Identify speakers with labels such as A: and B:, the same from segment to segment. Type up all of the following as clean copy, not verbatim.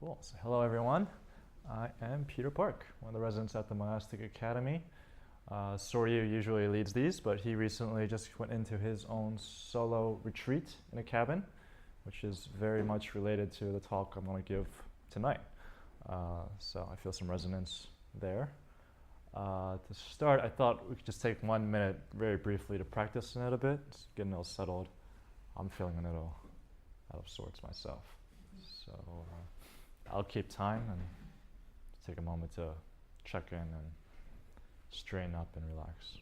A: Cool. So hello, everyone. I am Peter Park, one of the residents at the Monastic Academy. Soryu usually leads these, but he recently just went into his own solo retreat in a cabin, which is very much related to the talk I'm going to give tonight. So I feel some resonance there. To start, I thought we could just take 1 minute very briefly to practice in it a bit, just getting all settled. I'm feeling a little out of sorts myself. So I'll keep time and take a moment to check in and straighten up and relax.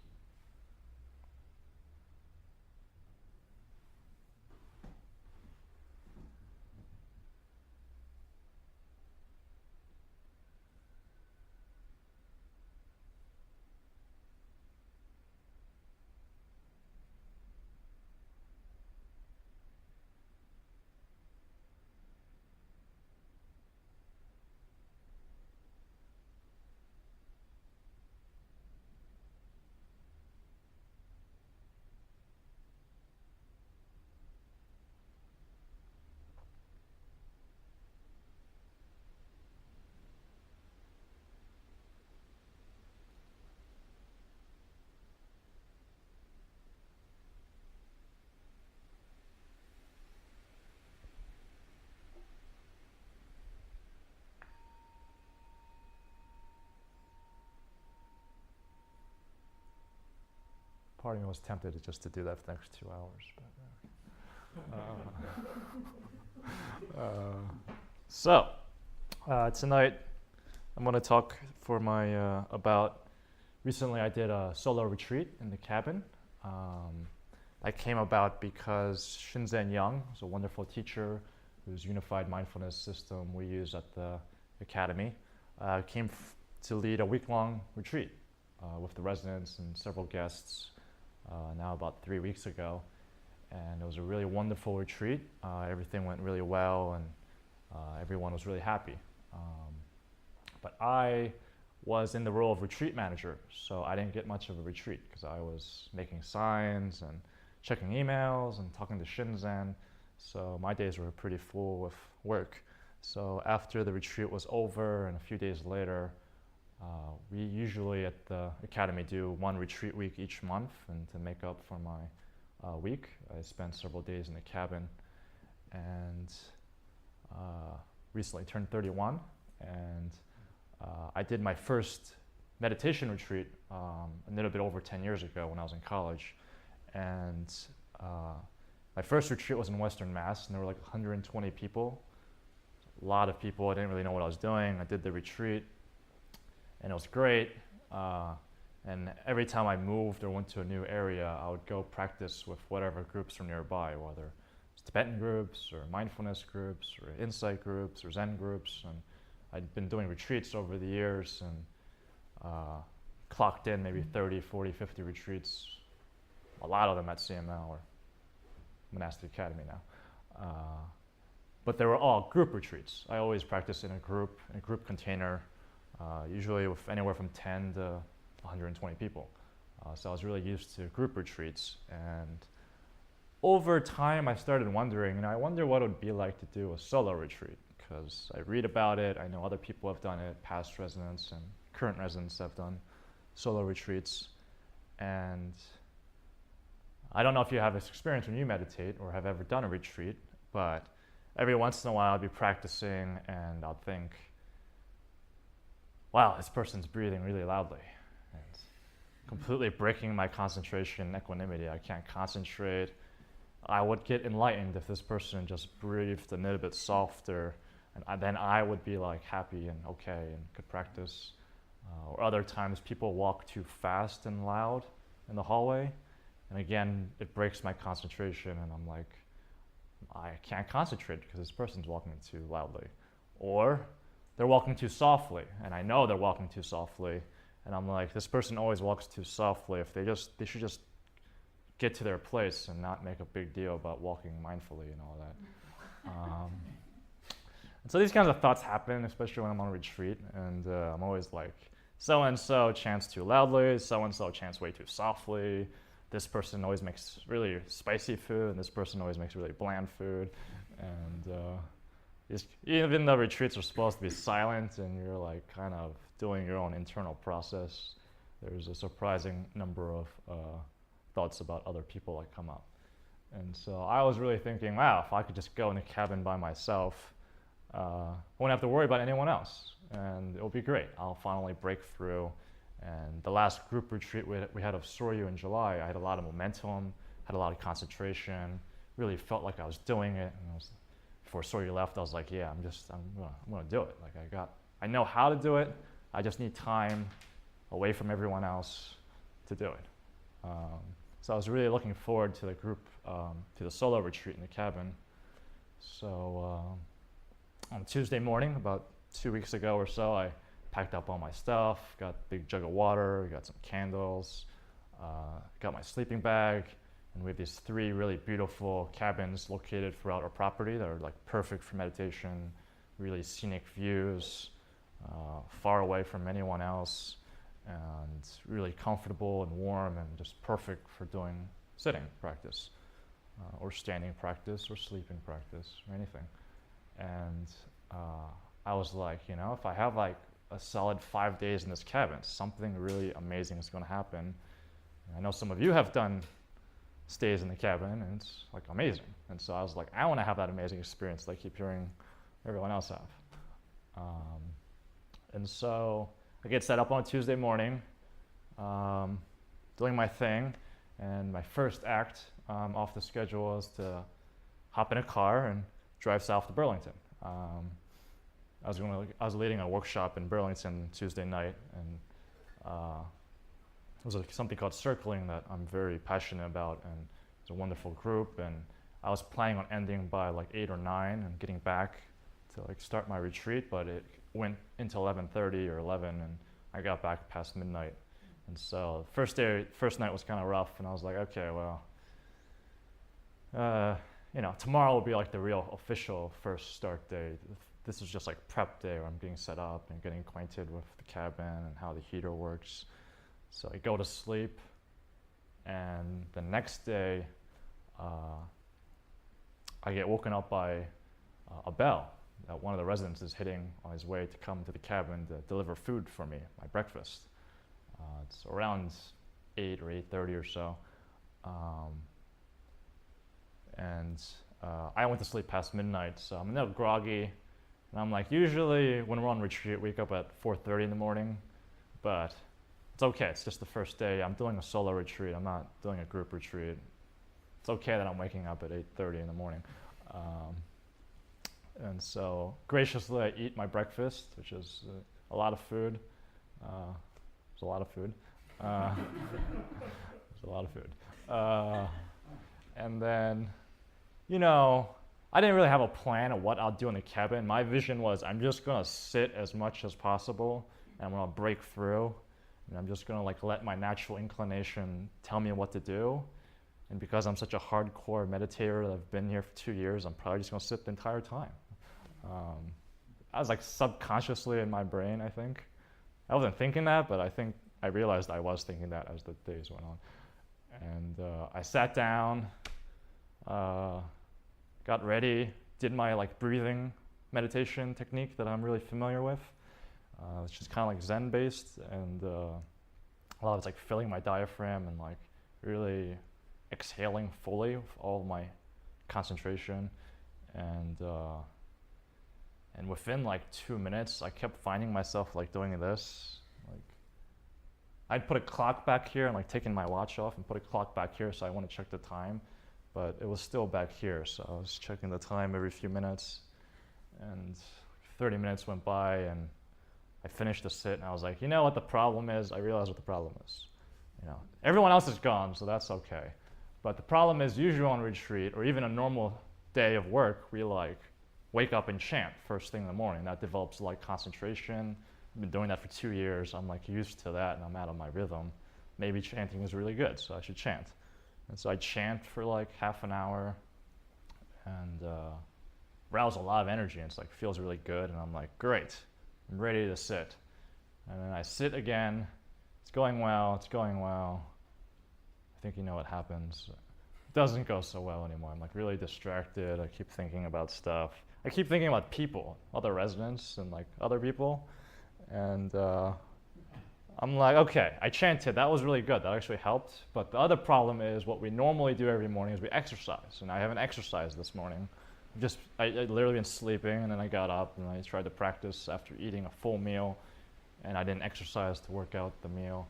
A: Part of me was tempted just to do that for the next 2 hours, but tonight I'm going to talk for my about. Recently, I did a solo retreat in the cabin. That came about because Shinzen Young is a wonderful teacher whose unified mindfulness system we use at the academy. Came to lead a week-long retreat with the residents and several guests. Now about 3 weeks ago, and it was a really wonderful retreat. Everything went really well, and everyone was really happy. But I was in the role of retreat manager, so I didn't get much of a retreat because I was making signs and checking emails and talking to Shinzen, so my days were pretty full with work. So after the retreat was over and a few days later, we usually at the academy do one retreat week each month, and to make up for my week, I spent several days in the cabin, and recently turned 31, and I did my first meditation retreat a little bit over 10 years ago when I was in college, and my first retreat was in Western Mass, and there were like 120 people, a lot of people. I didn't really know what I was doing. I did the retreat, and it was great, and every time I moved or went to a new area, I would go practice with whatever groups were nearby, whether it's Tibetan groups or mindfulness groups or insight groups or Zen groups. And I'd been doing retreats over the years and clocked in maybe 30, 40, 50 retreats, a lot of them at CML or Monastic Academy now. But they were all group retreats. I always practice in a group container, usually with anywhere from 10 to 120 people. So I was really used to group retreats. And over time, I started wondering, I wonder what it would be like to do a solo retreat, because I read about it. I know other people have done it, past residents and current residents have done solo retreats. And I don't know if you have this experience when you meditate or have ever done a retreat, but every once in a while I'd be practicing and I'll think, wow, this person's breathing really loudly. And completely breaking my concentration and equanimity. I can't concentrate. I would get enlightened if this person just breathed a little bit softer, and then I would be like happy and okay and could practice. Or other times people walk too fast and loud in the hallway, and again, it breaks my concentration, and I'm like, I can't concentrate because this person's walking too loudly. Or they're walking too softly, and I know they're walking too softly, and I'm like, this person always walks too softly. If they should just get to their place and not make a big deal about walking mindfully and all that. And so these kinds of thoughts happen, especially when I'm on a retreat, and I'm always like, so-and-so chants too loudly, so-and-so chants way too softly, this person always makes really spicy food, and this person always makes really bland food, and even though retreats are supposed to be silent and you're like kind of doing your own internal process, there's a surprising number of thoughts about other people that come up. And so I was really thinking, wow, if I could just go in the cabin by myself, I wouldn't have to worry about anyone else, and it'll be great. I'll finally break through. And the last group retreat we had of Soryu in July, I had a lot of momentum, had a lot of concentration, really felt like I was doing it. And before Soryu left, I was like, yeah, I'm gonna do it. Like I know how to do it. I just need time away from everyone else to do it. So I was really looking forward to the group, to the solo retreat in the cabin. So on Tuesday morning, about 2 weeks ago or so, I packed up all my stuff, got a big jug of water, got some candles, got my sleeping bag, and we have these 3 really beautiful cabins located throughout our property that are like perfect for meditation, really scenic views, far away from anyone else, and really comfortable and warm and just perfect for doing sitting practice, or standing practice, or sleeping practice, or anything. And I was like, if I have like a solid 5 days in this cabin, something really amazing is going to happen. And I know some of you have done stays in the cabin, and it's like amazing. And so I was like, I want to have that amazing experience that I keep hearing everyone else have. And so I get set up on a Tuesday morning, doing my thing, and my first act off the schedule was to hop in a car and drive south to Burlington. I was leading a workshop in Burlington Tuesday night, and it was something called circling that I'm very passionate about, and it's a wonderful group. And I was planning on ending by like 8 or 9 and getting back to like start my retreat, but it went into 11:30 or 11, and I got back past midnight. And so first night was kind of rough, and I was like, okay, well, tomorrow will be like the real official first start day. This is just like prep day where I'm getting set up and getting acquainted with the cabin and how the heater works. So I go to sleep, and the next day I get woken up by a bell that one of the residents is hitting on his way to come to the cabin to deliver food for me, my breakfast. It's around 8 or 8:30 or so. I went to sleep past midnight, so I'm a little groggy. And I'm like, usually when we're on retreat, wake up at 4:30 in the morning, but it's okay. It's just the first day. I'm doing a solo retreat. I'm not doing a group retreat. It's okay that I'm waking up at 8:30 in the morning. And so graciously, I eat my breakfast, which is a lot of food. It's a lot of food. It's a lot of food. And then, I didn't really have a plan of what I'll do in the cabin. My vision was I'm just gonna sit as much as possible, and I'm gonna break through, and I'm just gonna like let my natural inclination tell me what to do. And because I'm such a hardcore meditator that I've been here for 2 years, I'm probably just gonna sit the entire time. I was like subconsciously in my brain, I think. I wasn't thinking that, but I think I realized I was thinking that as the days went on. And I sat down, got ready, did my like breathing meditation technique that I'm really familiar with. It's just kind of like Zen based, and a lot of it's like filling my diaphragm and like really exhaling fully with all my concentration. And within like 2 minutes, I kept finding myself like doing this. Like I'd put a clock back here and like taking my watch off and put a clock back here, so I want to check the time. But it was still back here, so I was checking the time every few minutes. And 30 minutes went by, and I finished the sit, and I was like, you know what the problem is? I realized what the problem is. Everyone else is gone, so that's okay. But the problem is, usually on retreat, or even a normal day of work, we like wake up and chant first thing in the morning. That develops like concentration. I've been doing that for 2 years. I'm like used to that, and I'm out of my rhythm. Maybe chanting is really good, so I should chant. And so I chant for like half an hour, and rouse a lot of energy, and it's like feels really good. And I'm like, great, I'm ready to sit. And then I sit again. It's going well. It's going well. I think you know what happens. It doesn't go so well anymore. I'm like really distracted. I keep thinking about stuff. I keep thinking about people, other residents and like other people. And I'm like, okay, I chanted, that was really good, that actually helped. But the other problem is what we normally do every morning is we exercise. And I haven't exercised this morning. I literally been sleeping, and then I got up and I tried to practice after eating a full meal, and I didn't exercise to work out the meal.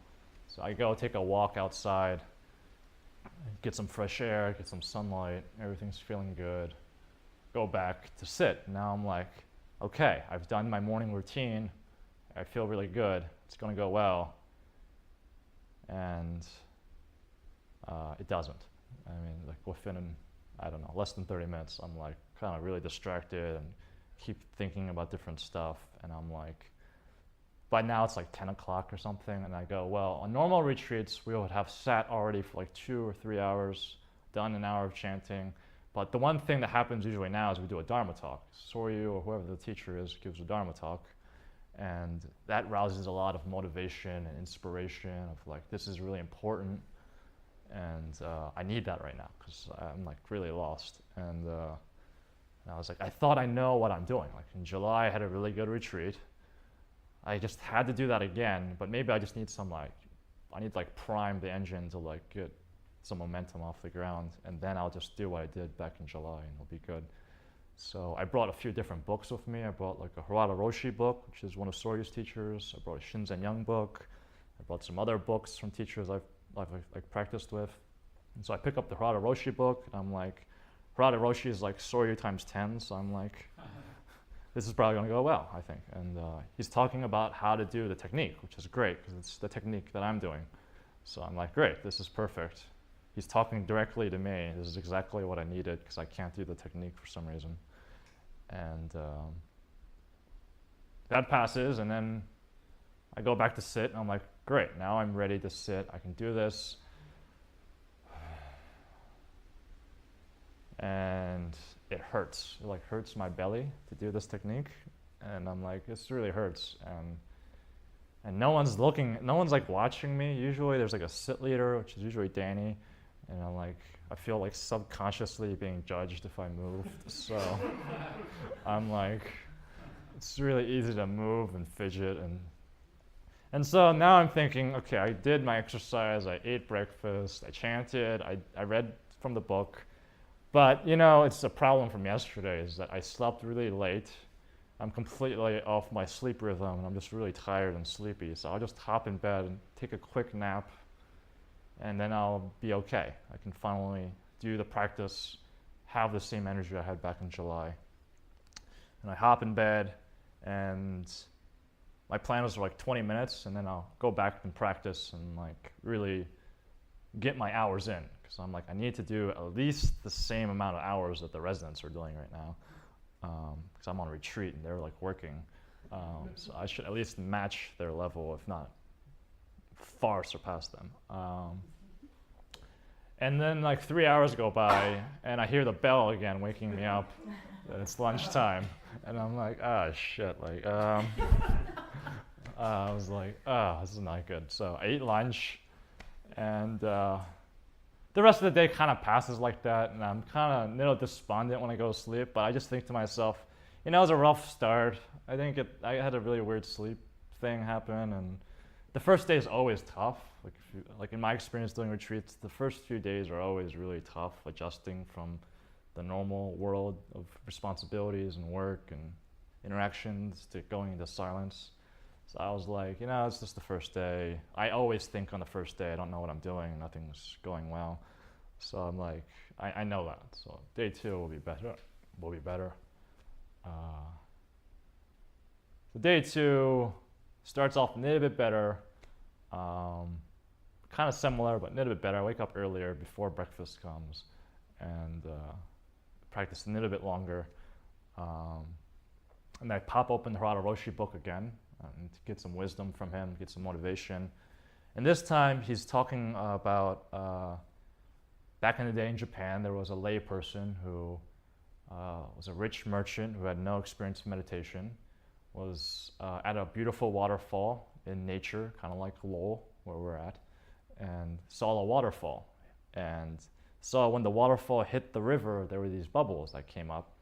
A: So I go take a walk outside, get some fresh air, get some sunlight, everything's feeling good. Go back to sit. Now I'm like, okay, I've done my morning routine. I feel really good. It's going to go well. And it doesn't. I mean, like within, I don't know, less than 30 minutes, I'm like kind of really distracted and keep thinking about different stuff. And I'm like, by now it's like 10 o'clock or something. And I go, well, on normal retreats, we would have sat already for like 2 or 3 hours, done an hour of chanting. But the one thing that happens usually now is we do a Dharma talk. Soryu or whoever the teacher is gives a Dharma talk. And that rouses a lot of motivation and inspiration of like, this is really important. And I need that right now because I'm like really lost. And I was like, I thought I know what I'm doing. Like in July, I had a really good retreat. I just had to do that again, but maybe I just need some like, I need like prime the engine to like get some momentum off the ground, and then I'll just do what I did back in July and it'll be good. So I brought a few different books with me. I brought like a Harada Roshi book, which is one of Soryu's teachers. I brought a Shinzen Young book. I brought some other books from teachers I've practiced with. And so I pick up the Harada Roshi book, and I'm like, Harada Roshi is like Soryu times 10, so I'm like, this is probably going to go well, I think. And he's talking about how to do the technique, which is great because it's the technique that I'm doing. So I'm like, great, this is perfect. He's talking directly to me. This is exactly what I needed because I can't do the technique for some reason. And that passes, and then I go back to sit, and I'm like, great, now I'm ready to sit. I can do this. And it hurts. It like hurts my belly to do this technique. And I'm like, this really hurts. And no one's looking, no one's like watching me. Usually there's like a sit leader, which is usually Danny. And I'm like, I feel like subconsciously being judged if I move. So I'm like, it's really easy to move and fidget. And so now I'm thinking, okay, I did my exercise, I ate breakfast, I chanted, I read from the book. But, you know, it's a problem from yesterday is that I slept really late. I'm completely off my sleep rhythm, and I'm just really tired and sleepy. So I'll just hop in bed and take a quick nap, and then I'll be okay. I can finally do the practice, have the same energy I had back in July. And I hop in bed, and my plan was like 20 minutes, and then I'll go back and practice and like really get my hours in. So I'm like, I need to do at least the same amount of hours that the residents are doing right now, because I'm on a retreat and they're like working. So I should at least match their level, if not far surpass them. And then like 3 hours go by, and I hear the bell again waking me up. And it's lunchtime, and I'm like, ah, shit. Like, I was like, this is not good. So I eat lunch, and the rest of the day kind of passes like that, and I'm kind of a little despondent when I go to sleep, but I just think to myself, you know, it was a rough start. I think I had a really weird sleep thing happen, and the first day is always tough. Like in my experience doing retreats, the first few days are always really tough, adjusting from the normal world of responsibilities and work and interactions to going into silence. So I was like, you know, it's just the first day. I always think on the first day, I don't know what I'm doing, nothing's going well. So I'm like, I know that. So day 2 will be better. So day 2 starts off a little bit better, kind of similar, but a little bit better. I wake up earlier before breakfast comes and practice a little bit longer. And I pop open the Harada Roshi book again, and to get some wisdom from him, get some motivation. And this time he's talking about back in the day in Japan, there was a lay person who was a rich merchant who had no experience in meditation, was at a beautiful waterfall in nature, kind of like Lowell, where we're at, and saw a waterfall. And saw when the waterfall hit the river, there were these bubbles that came up.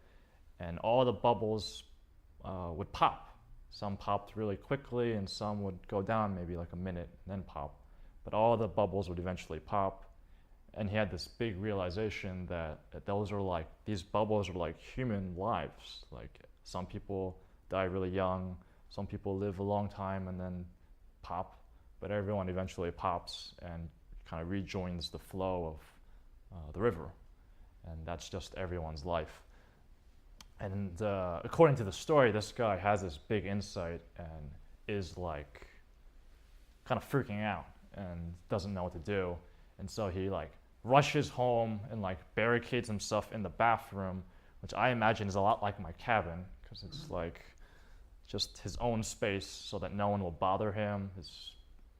A: and all the bubbles would pop. Some popped really quickly, and some would go down maybe like a minute and then pop. But all the bubbles would eventually pop, and he had this big realization that these bubbles are like human lives. Like some people die really young, some people live a long time and then pop, but everyone eventually pops and kind of rejoins the flow of the river, and that's just everyone's life. And according to the story, this guy has this big insight and is like kind of freaking out and doesn't know what to do. And so he like rushes home and like barricades himself in the bathroom, which I imagine is a lot like my cabin, because it's like just his own space so that no one will bother him, his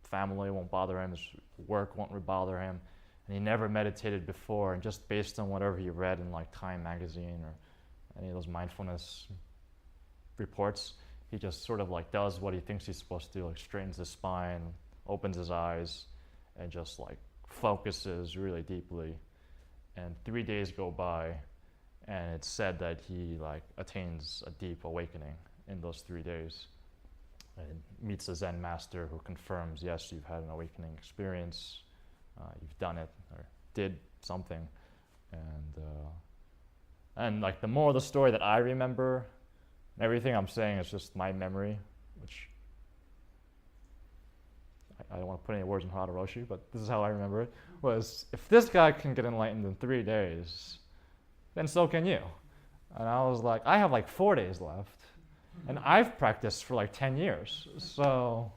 A: family won't bother him, his work won't bother him. And he never meditated before, and just based on whatever he read in like Time magazine or any of those mindfulness reports, he just sort of like does what he thinks he's supposed to do, like straightens his spine, opens his eyes, and just like focuses really deeply. And 3 days go by, and it's said that he like attains a deep awakening in those 3 days, and meets a Zen master who confirms, yes, you've had an awakening experience, you've done it or did something. And like the moral of the story that I remember, and everything I'm saying is just my memory, which I don't want to put any words in Hararoshi, but this is how I remember it, was if this guy can get enlightened in 3 days, then so can you. And I was like, I have like 4 days left, and I've practiced for like 10 years, so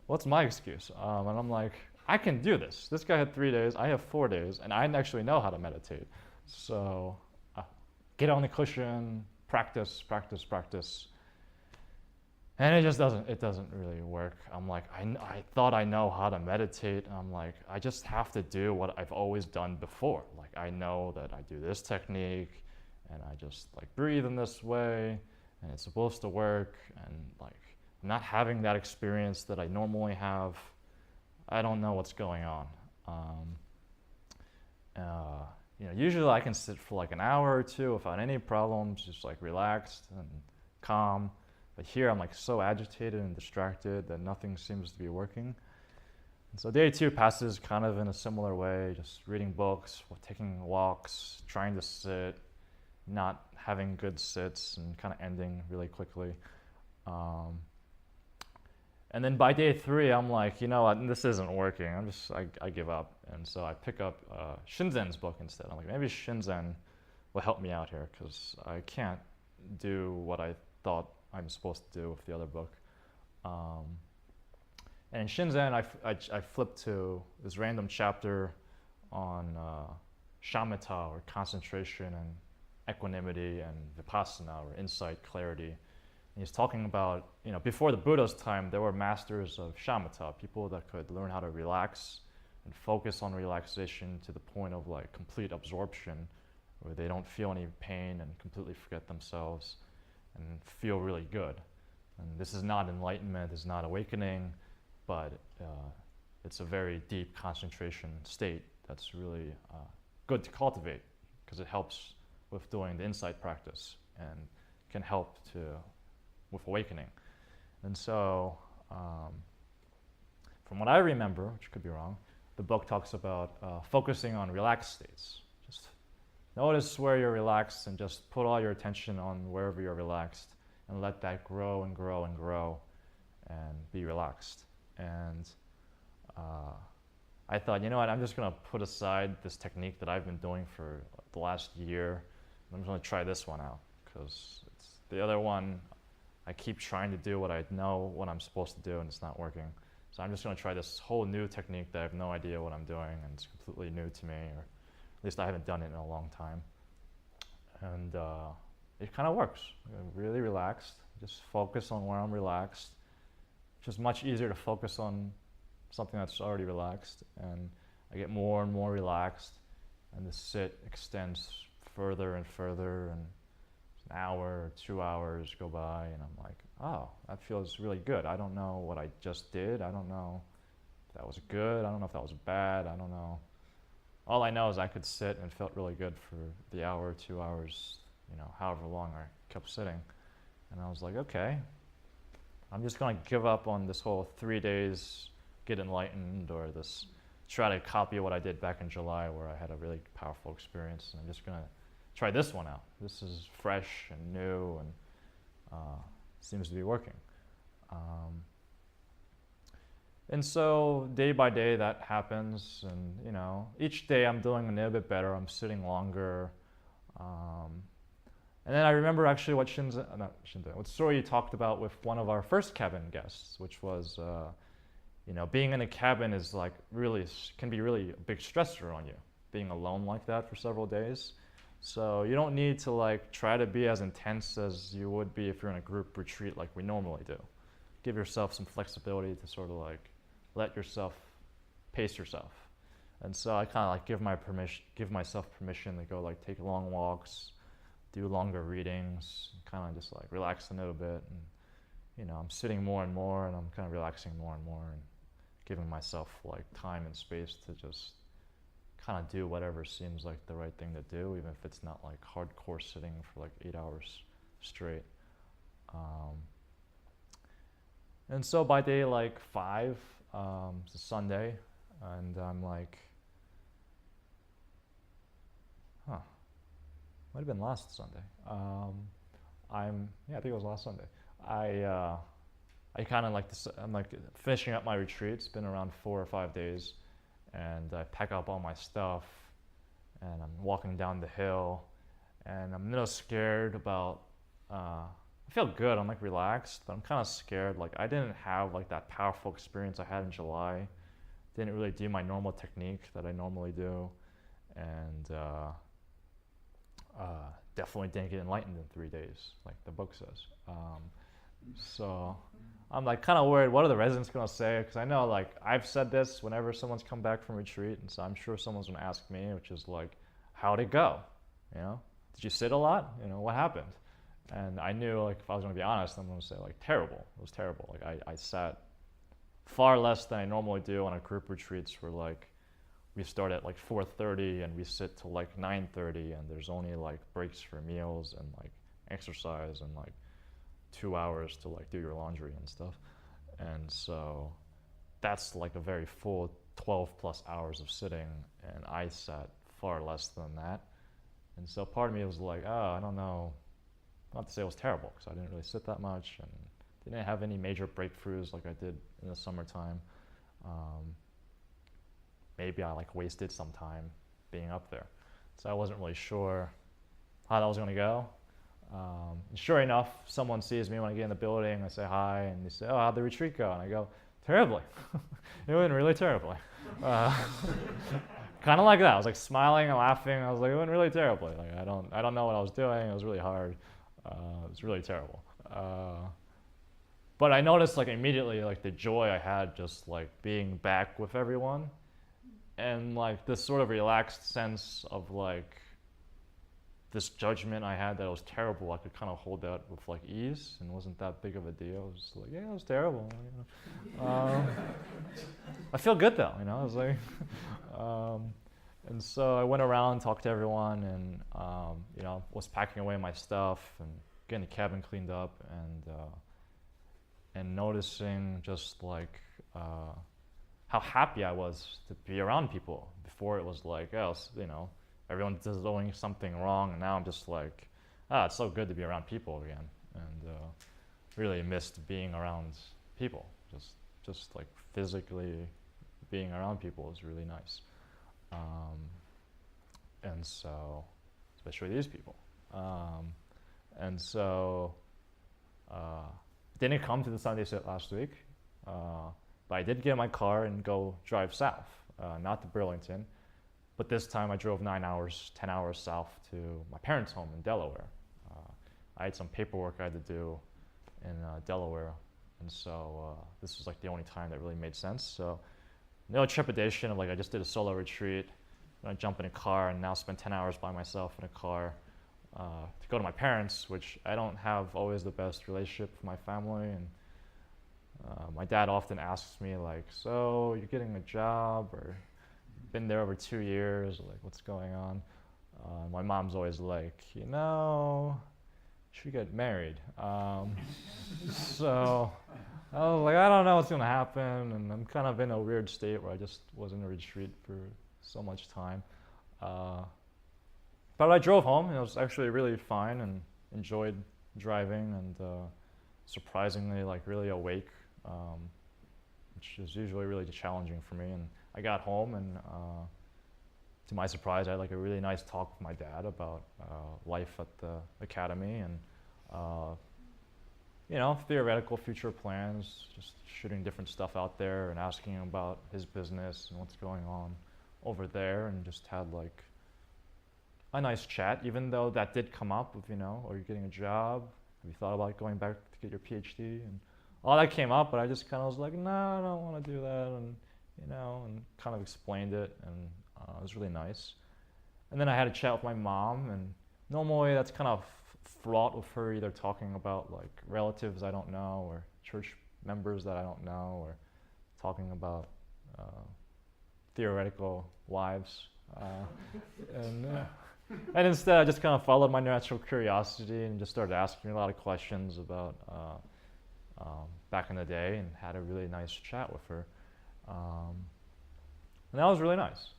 A: what's my excuse? And I'm like, I can do this. This guy had 3 days, I have 4 days, and I actually know how to meditate. So get on the cushion, practice, practice, practice. And it just doesn't really work. I'm like, I thought I know how to meditate. I'm like, I just have to do what I've always done before. Like I know that I do this technique, and I just like breathe in this way, and it's supposed to work. And like not having that experience that I normally have, I don't know what's going on. Usually I can sit for like an hour or two without any problems, just like relaxed and calm. But here I'm like so agitated and distracted that nothing seems to be working. And so day 2 passes kind of in a similar way, just reading books, taking walks, trying to sit, not having good sits, and kind of ending really quickly. And then by day 3, I'm like, you know what, this isn't working. I give up. And so I pick up Shinzen's book instead. I'm like, maybe Shinzen will help me out here, because I can't do what I thought I'm supposed to do with the other book. And in Shinzen, I flipped to this random chapter on shamatha, or concentration and equanimity, and vipassana, or insight, clarity. And he's talking about, before the Buddha's time, there were masters of shamatha, people that could learn how to relax and focus on relaxation to the point of like complete absorption, where they don't feel any pain and completely forget themselves and feel really good. And this is not enlightenment, it's not awakening, but it's a very deep concentration state that's really good to cultivate, because it helps with doing the insight practice and can help with awakening. And so, from what I remember, which could be wrong, the book talks about focusing on relaxed states. Just notice where you're relaxed and just put all your attention on wherever you're relaxed, and let that grow and grow and grow and be relaxed. And I thought, you know what, I'm just going to put aside this technique that I've been doing for the last year. I'm just going to try this one out, because the other one, I keep trying to do what I know what I'm supposed to do, and it's not working. So I'm just going to try this whole new technique that I have no idea what I'm doing, and it's completely new to me, or at least I haven't done it in a long time. And it kind of works. I'm really relaxed. Just focus on where I'm relaxed. It's just much easier to focus on something that's already relaxed, and I get more and more relaxed, and the sit extends further and further, and an hour or 2 hours go by, and I'm like, oh, that feels really good. I don't know what I just did. I don't know if that was good. I don't know if that was bad. I don't know. All I know is I could sit and felt really good for the hour, 2 hours however long I kept sitting. And I was like, okay, I'm just going to give up on this whole 3 days, get enlightened, or this try to copy what I did back in July where I had a really powerful experience. And I'm just going to try this one out. This is fresh and new and seems to be working. And so day by day that happens, and each day I'm doing a little bit better. I'm sitting longer. And then I remember actually what what story you talked about with one of our first cabin guests, which was, being in a cabin is like can be really a big stressor on you, being alone like that for several days. So you don't need to like try to be as intense as you would be if you're in a group retreat like we normally do. Give yourself some flexibility to sort of like let yourself pace yourself. And so I kind of like give myself permission to go like take long walks, do longer readings, kind of just like relax a little bit. And I'm sitting more and more, and I'm kind of relaxing more and more, and giving myself like time and space to just kind of do whatever seems like the right thing to do, even if it's not like hardcore sitting for like 8 hours straight. And so by day like 5, it's a Sunday, and I'm like, might have been last Sunday. I think it was last Sunday. I kind of like this. I'm like finishing up my retreat. It's been around 4 or 5 days, and I pack up all my stuff, and I'm walking down the hill, and I'm a little scared about. I feel good. I'm like relaxed, but I'm kind of scared. Like I didn't have like that powerful experience I had in July. Didn't really do my normal technique that I normally do, and definitely didn't get enlightened in 3 days, like the book says. So I'm like kind of worried. What are the residents gonna say? Because I know like I've said this whenever someone's come back from retreat, and so I'm sure someone's gonna ask me, which is like, how'd it go? Did you sit a lot? What happened? And I knew like if I was gonna be honest, I'm gonna say like terrible. It was terrible. Like I sat far less than I normally do on a group retreats where like we start at like 4:30 and we sit till like 9:30, and there's only like breaks for meals and like exercise and like 2 hours to like do your laundry and stuff. And so that's like a very full 12 plus hours of sitting, and I sat far less than that. And so part of me was like, I don't know, not to say it was terrible, because I didn't really sit that much and didn't have any major breakthroughs like I did in the summertime. Maybe I like wasted some time being up there. So I wasn't really sure how that was gonna go. And sure enough, someone sees me when I get in the building, I say hi, and they say, how'd the retreat go? And I go, terribly. It went really terribly. Kind of like that. I was like smiling and laughing. I was like, it went really terribly. Like I don't know what I was doing. It was really hard. It was really terrible. But I noticed like immediately like the joy I had just like being back with everyone, and like this sort of relaxed sense of like this judgment I had that it was terrible. I could kind of hold that with like ease, and it wasn't that big of a deal. It was just like, yeah, it was terrible. I feel good though, I was like, and so I went around, talked to everyone, and was packing away my stuff and getting the cabin cleaned up, and noticing just like how happy I was to be around people. Before it was like, everyone's doing something wrong, and now I'm just like, it's so good to be around people again, and really missed being around people. Just like physically being around people is really nice, and so especially these people, and so didn't come to the Sunday sit last week, but I did get in my car and go drive south, not to Burlington. But this time I drove 10 hours south to my parents' home in Delaware. I had some paperwork I had to do in Delaware, and so this was like the only time that really made sense. So no trepidation of like I just did a solo retreat, and I jump in a car and now spend 10 hours by myself in a car to go to my parents, which I don't have always the best relationship with my family. And my dad often asks me like, so you're getting a job, or been there over 2 years, like what's going on? My mom's always like, you know, you should get married. So I was like, I don't know what's gonna happen, and I'm kind of in a weird state where I just was in a retreat for so much time. But I drove home, and it was actually really fine, and enjoyed driving, and surprisingly, like really awake, which is usually really challenging for me. And I got home, and to my surprise, I had like a really nice talk with my dad about life at the academy, and you know, theoretical future plans, just shooting different stuff out there and asking him about his business and what's going on over there, and just had like a nice chat, even though that did come up of, you know, are you getting a job? Have you thought about going back to get your PhD? And all that came up, but I just kind of was like, no, I don't want to do that, and you know, and kind of explained it, and it was really nice. And then I had a chat with my mom, and normally that's kind of fraught with her either talking about like relatives I don't know, or church members that I don't know, or talking about theoretical lives. And instead, I just kind of followed my natural curiosity and just started asking a lot of questions about back in the day, and had a really nice chat with her. And that was really nice.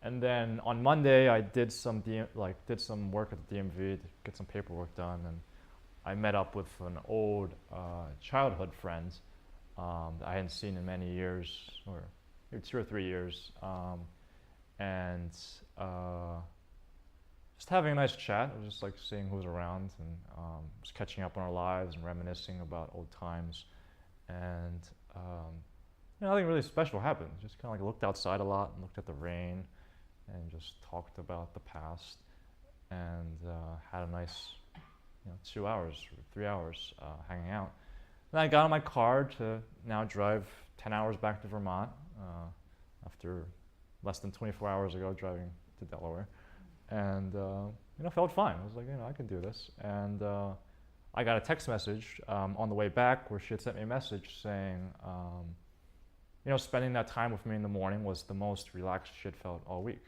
A: And then on Monday, I did some work at the DMV to get some paperwork done, and I met up with an old childhood friend that I hadn't seen in many years, or maybe 2 or 3 years, and just having a nice chat. I was just like seeing who was around, and just catching up on our lives and reminiscing about old times. And you know, nothing really special happened. Just kind of like looked outside a lot and looked at the rain, and just talked about the past, and had a nice, you know, 2 hours or 3 hours hanging out. Then I got in my car to now drive 10 hours back to Vermont after less than 24 hours ago driving to Delaware, and you know, felt fine. I was like, you know, I can do this. And I got a text message on the way back where she had sent me a message saying, you know, spending that time with me in the morning was the most relaxed she had felt all week,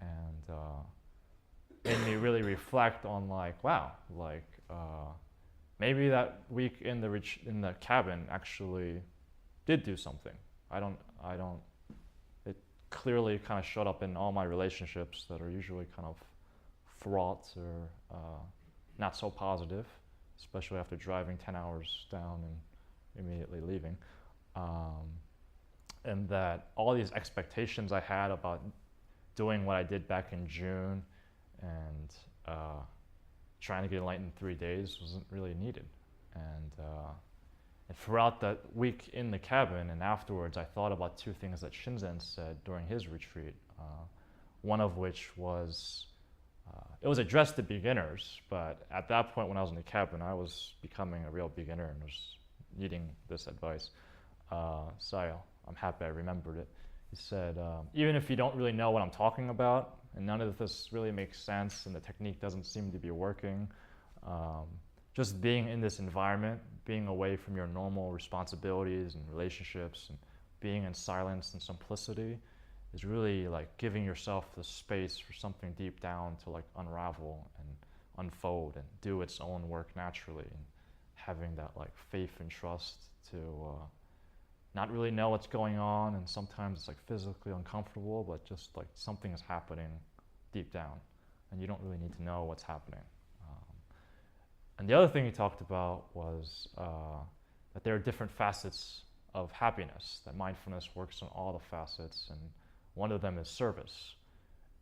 A: and made me really reflect on like, wow, like maybe that week in the cabin actually did do something. I don't. It clearly kind of showed up in all my relationships that are usually kind of fraught or not so positive, especially after driving 10 hours down and immediately leaving. And that all these expectations I had about doing what I did back in June and trying to get enlightened in 3 days wasn't really needed. And throughout that week in the cabin and afterwards, I thought about 2 things that Shinzen said during his retreat. One of which was, it was addressed to beginners, but at that point when I was in the cabin, I was becoming a real beginner and was needing this advice. So I'm happy I remembered it. He said, even if you don't really know what I'm talking about, and none of this really makes sense, and the technique doesn't seem to be working, just being in this environment, being away from your normal responsibilities and relationships, and being in silence and simplicity is really like giving yourself the space for something deep down to like unravel and unfold and do its own work naturally, and having that like faith and trust to not really know what's going on, and sometimes it's like physically uncomfortable, but just like something is happening deep down, and you don't really need to know what's happening. And the other thing he talked about was that there are different facets of happiness, that mindfulness works on all the facets, and one of them is service.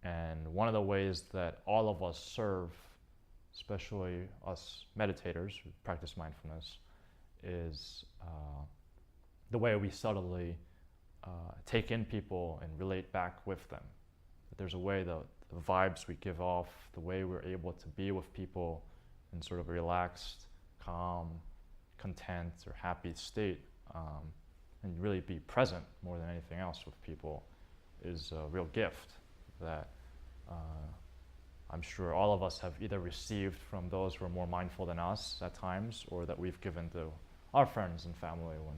A: And one of the ways that all of us serve, especially us meditators who practice mindfulness, is the way we subtly take in people and relate back with them. That there's a way the vibes we give off, the way we're able to be with people in sort of a relaxed, calm, content, or happy state, and really be present more than anything else with people, is a real gift that I'm sure all of us have either received from those who are more mindful than us at times, or that we've given to our friends and family when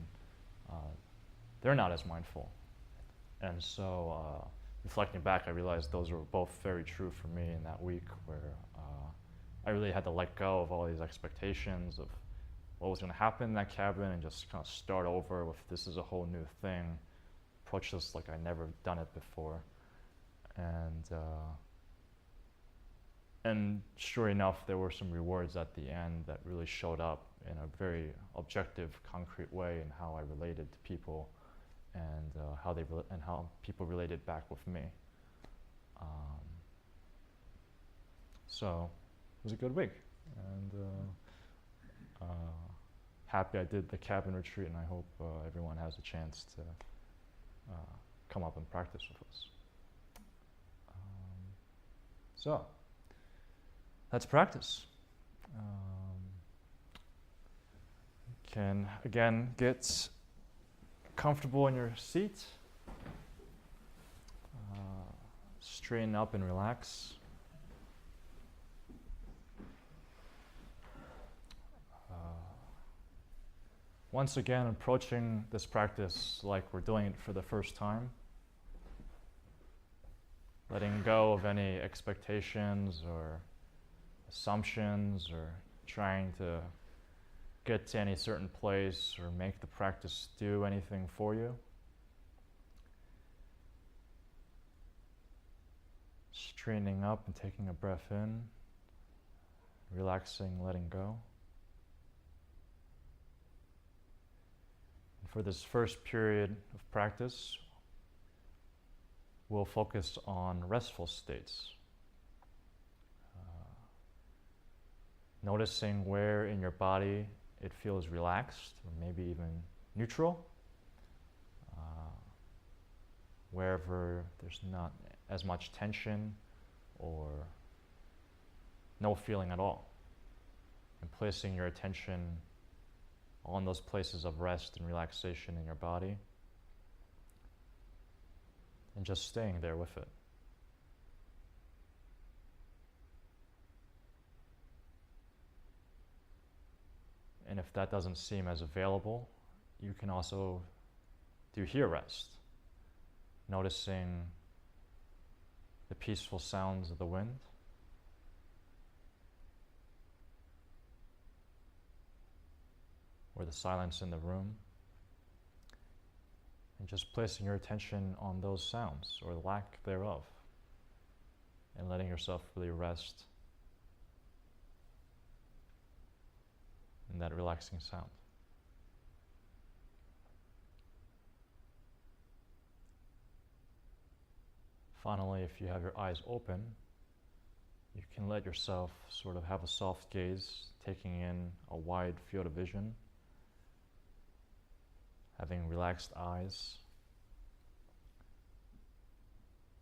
A: they're not as mindful. And so reflecting back, I realized those were both very true for me in that week, where I really had to let go of all these expectations of what was going to happen in that cabin and just kind of start over with, this is a whole new thing, approach this like I never done it before. And sure enough, there were some rewards at the end that really showed up in a very objective, concrete way in how I related to people, and how people related back with me. So it was a good week, and happy I did the cabin retreat, and I hope everyone has a chance to come up and practice with us. So let's practice. Can again get comfortable in your seat. Straighten up and relax. Once again, approaching this practice like we're doing it for the first time. Letting go of any expectations or assumptions, or trying to get to any certain place or make the practice do anything for you. Straightening up and taking a breath in, relaxing, letting go. And for this first period of practice, we'll focus on restful states. Noticing where in your body it feels relaxed, or maybe even neutral. Wherever there's not as much tension or no feeling at all. And placing your attention on those places of rest and relaxation in your body. And just staying there with it. And if that doesn't seem as available, you can also do here rest. Noticing the peaceful sounds of the wind. Or the silence in the room. And just placing your attention on those sounds, or lack thereof. And letting yourself really rest in that relaxing sound. Finally, if you have your eyes open, you can let yourself sort of have a soft gaze, taking in a wide field of vision, having relaxed eyes,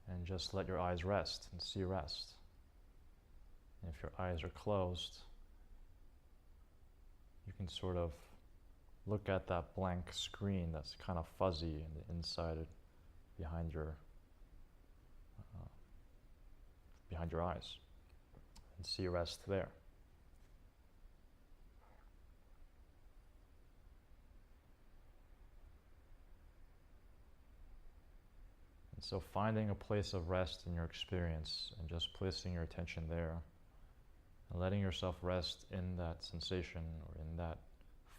A: and just let your eyes rest and see rest. And if your eyes are closed, you can sort of look at that blank screen that's kind of fuzzy in the inside, behind your eyes, and see rest there. And so finding a place of rest in your experience and just placing your attention there, and letting yourself rest in that sensation or in that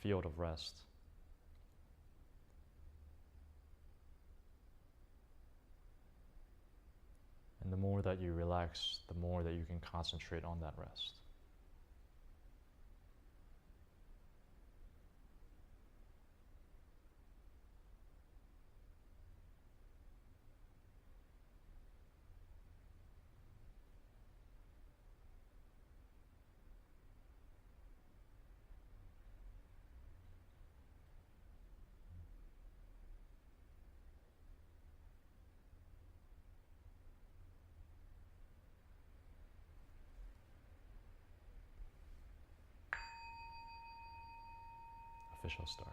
A: field of rest. And the more that you relax, the more that you can concentrate on that rest. Official start.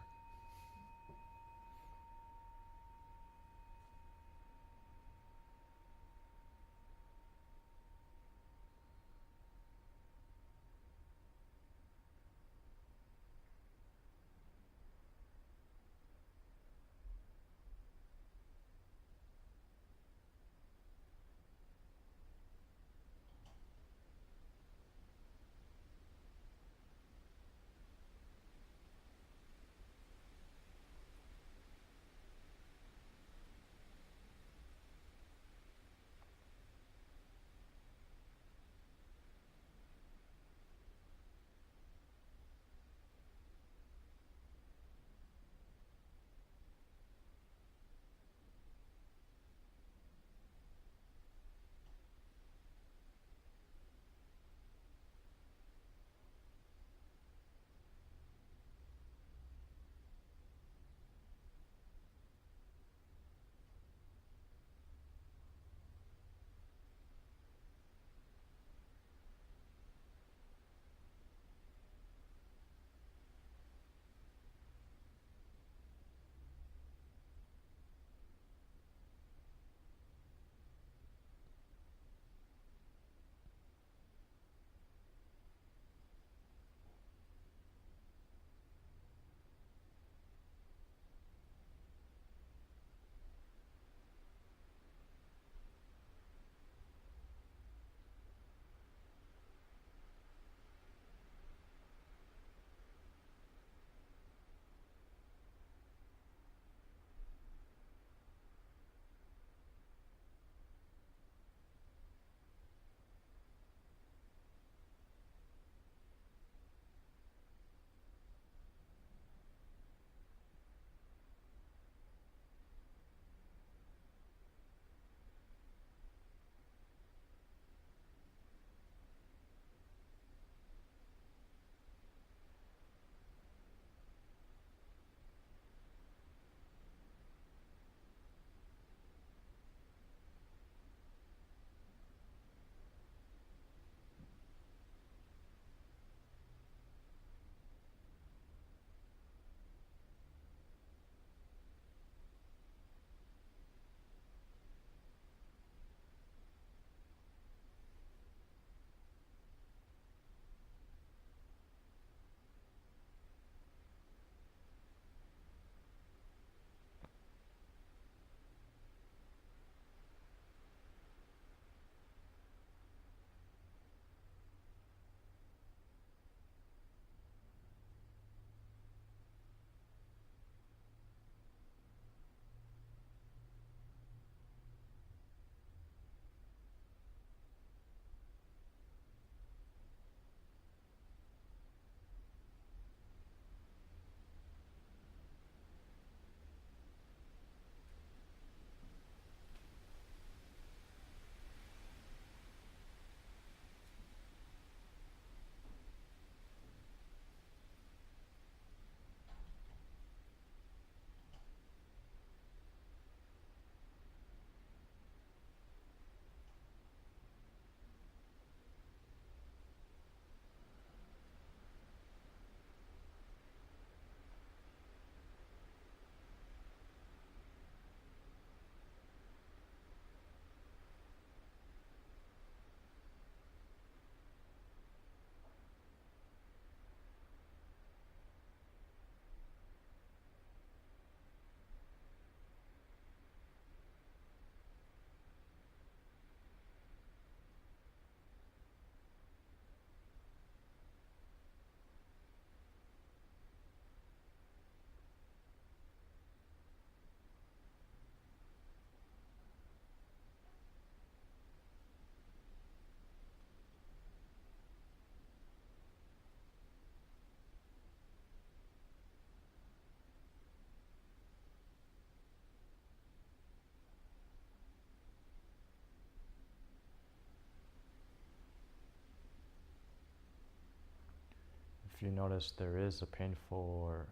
A: if you notice there is a painful or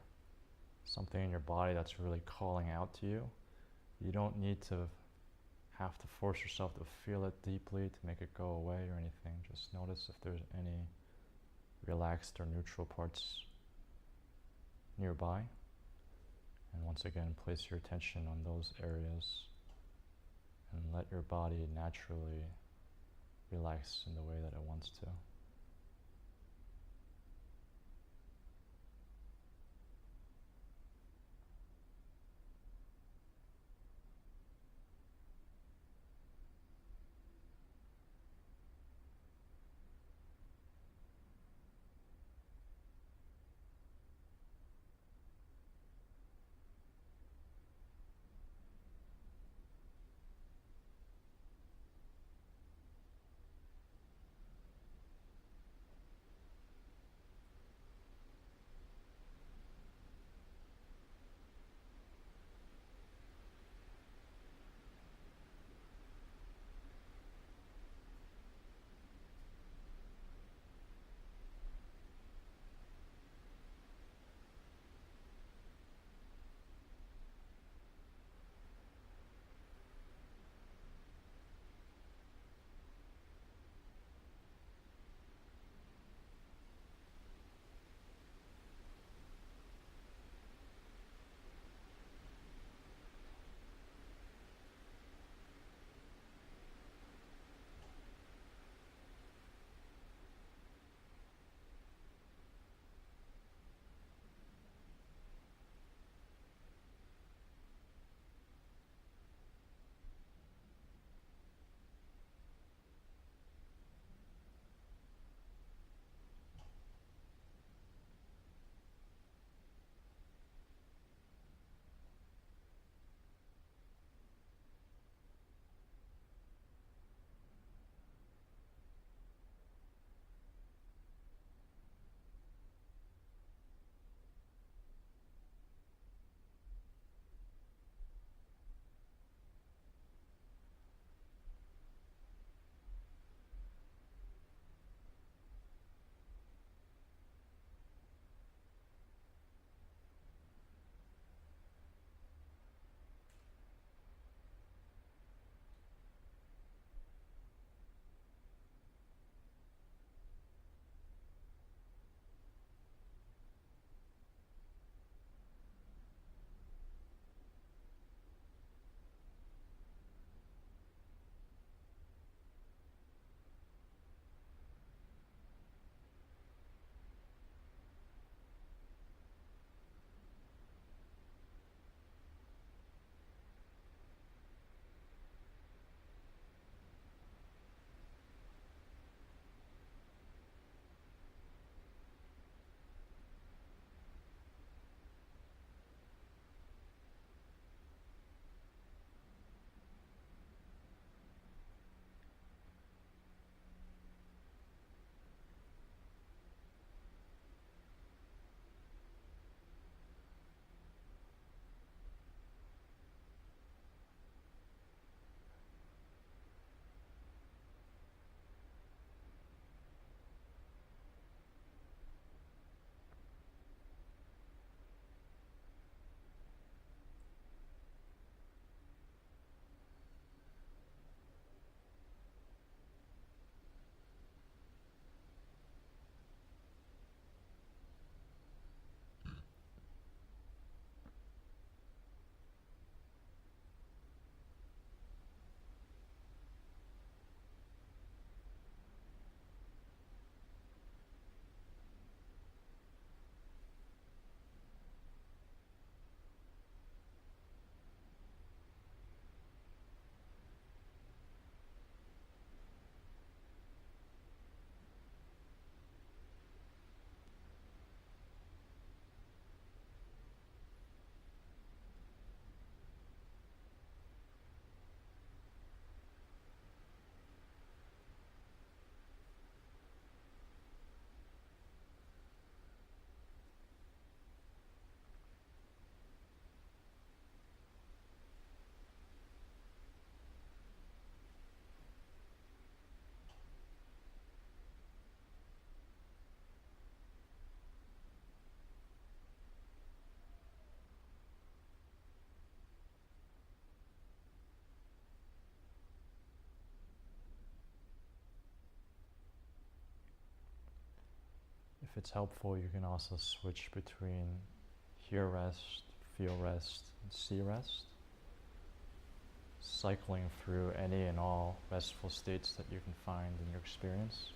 A: something in your body that's really calling out to you, you don't need to have to force yourself to feel it deeply to make it go away or anything. Just notice if there's any relaxed or neutral parts nearby. And once again, place your attention on those areas and let your body naturally relax in the way that it wants to. if it's helpful, you can also switch between hear rest, feel rest, and see rest, cycling through any and all restful states that you can find in your experience.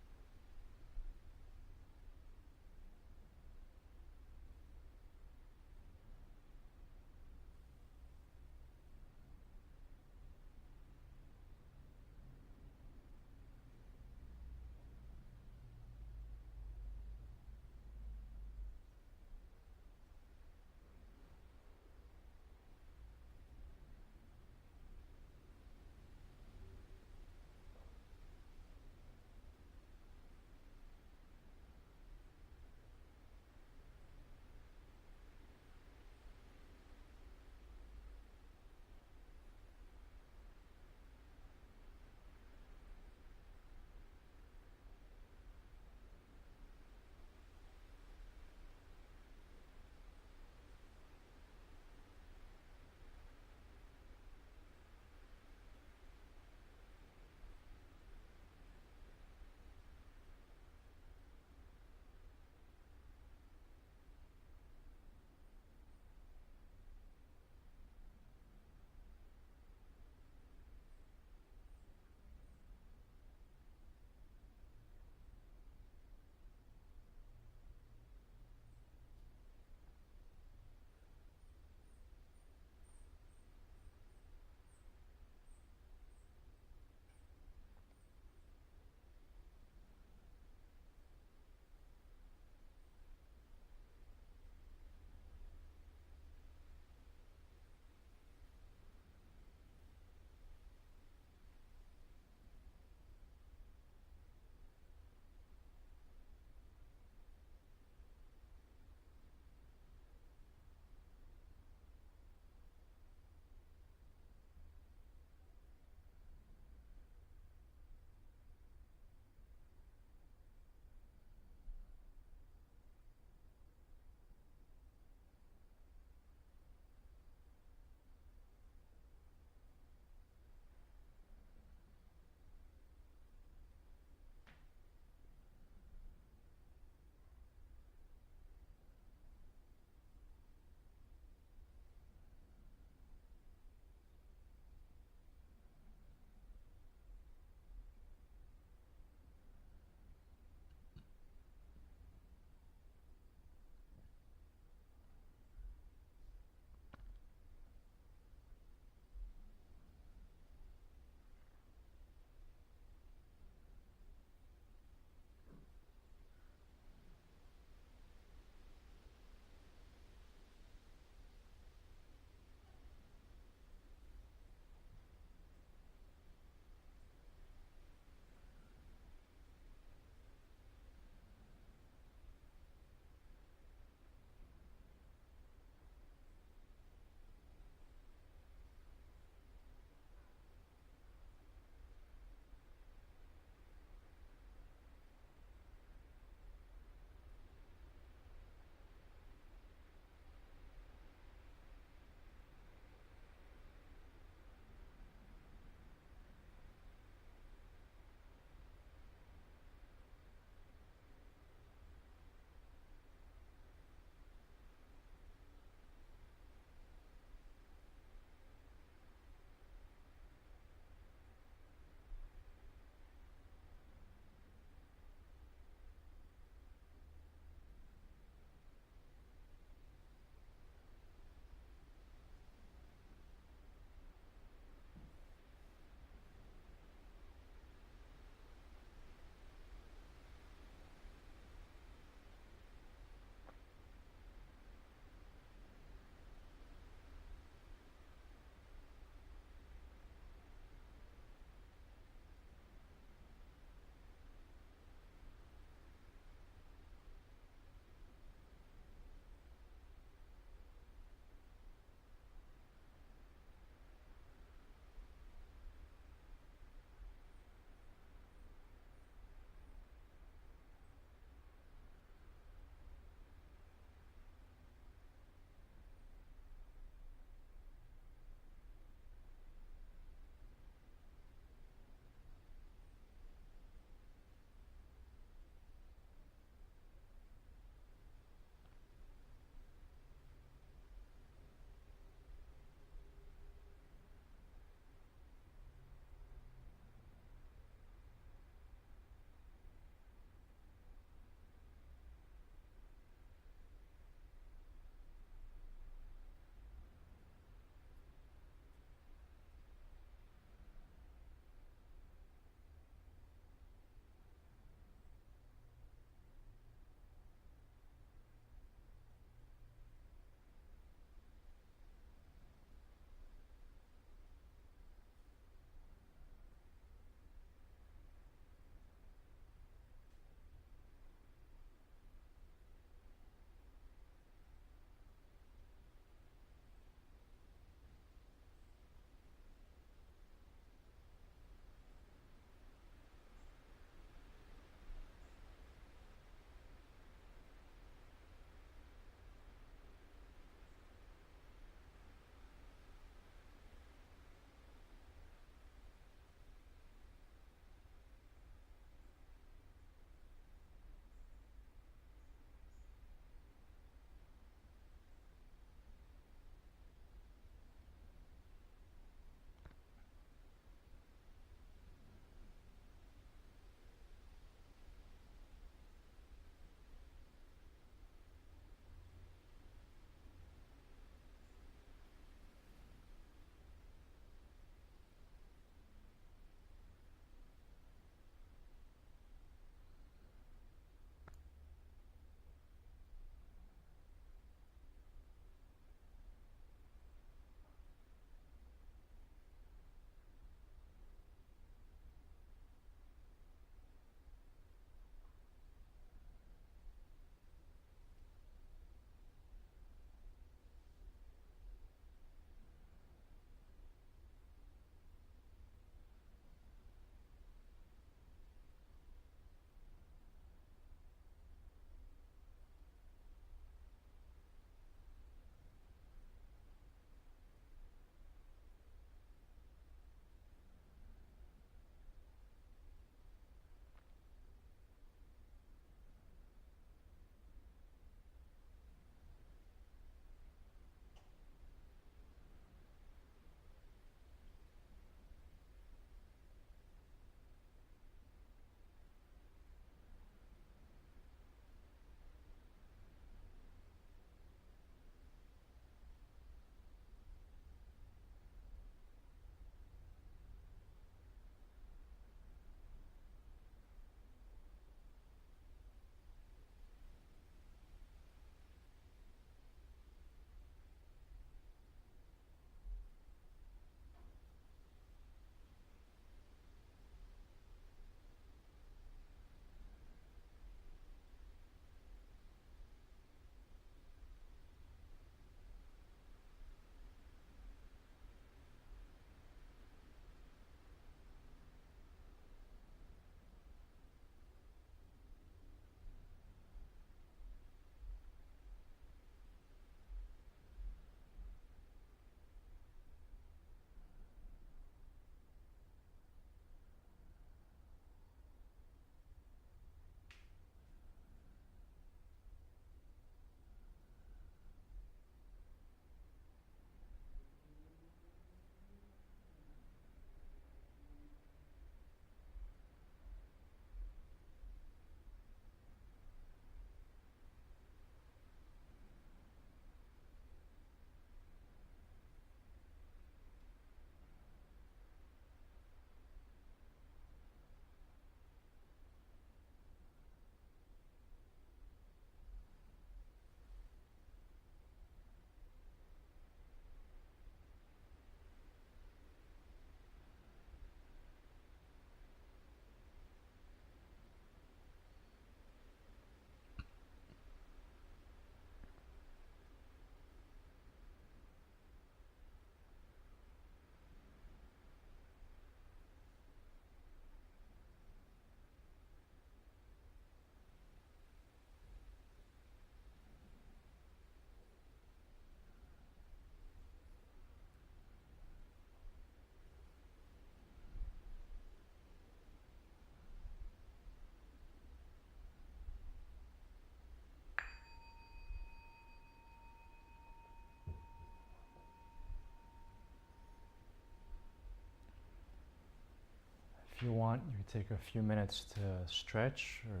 A: you want, you can take a few minutes to stretch or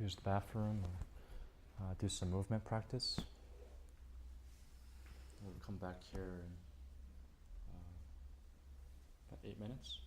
A: use the bathroom or do some movement practice. We'll come back here in about 8 minutes.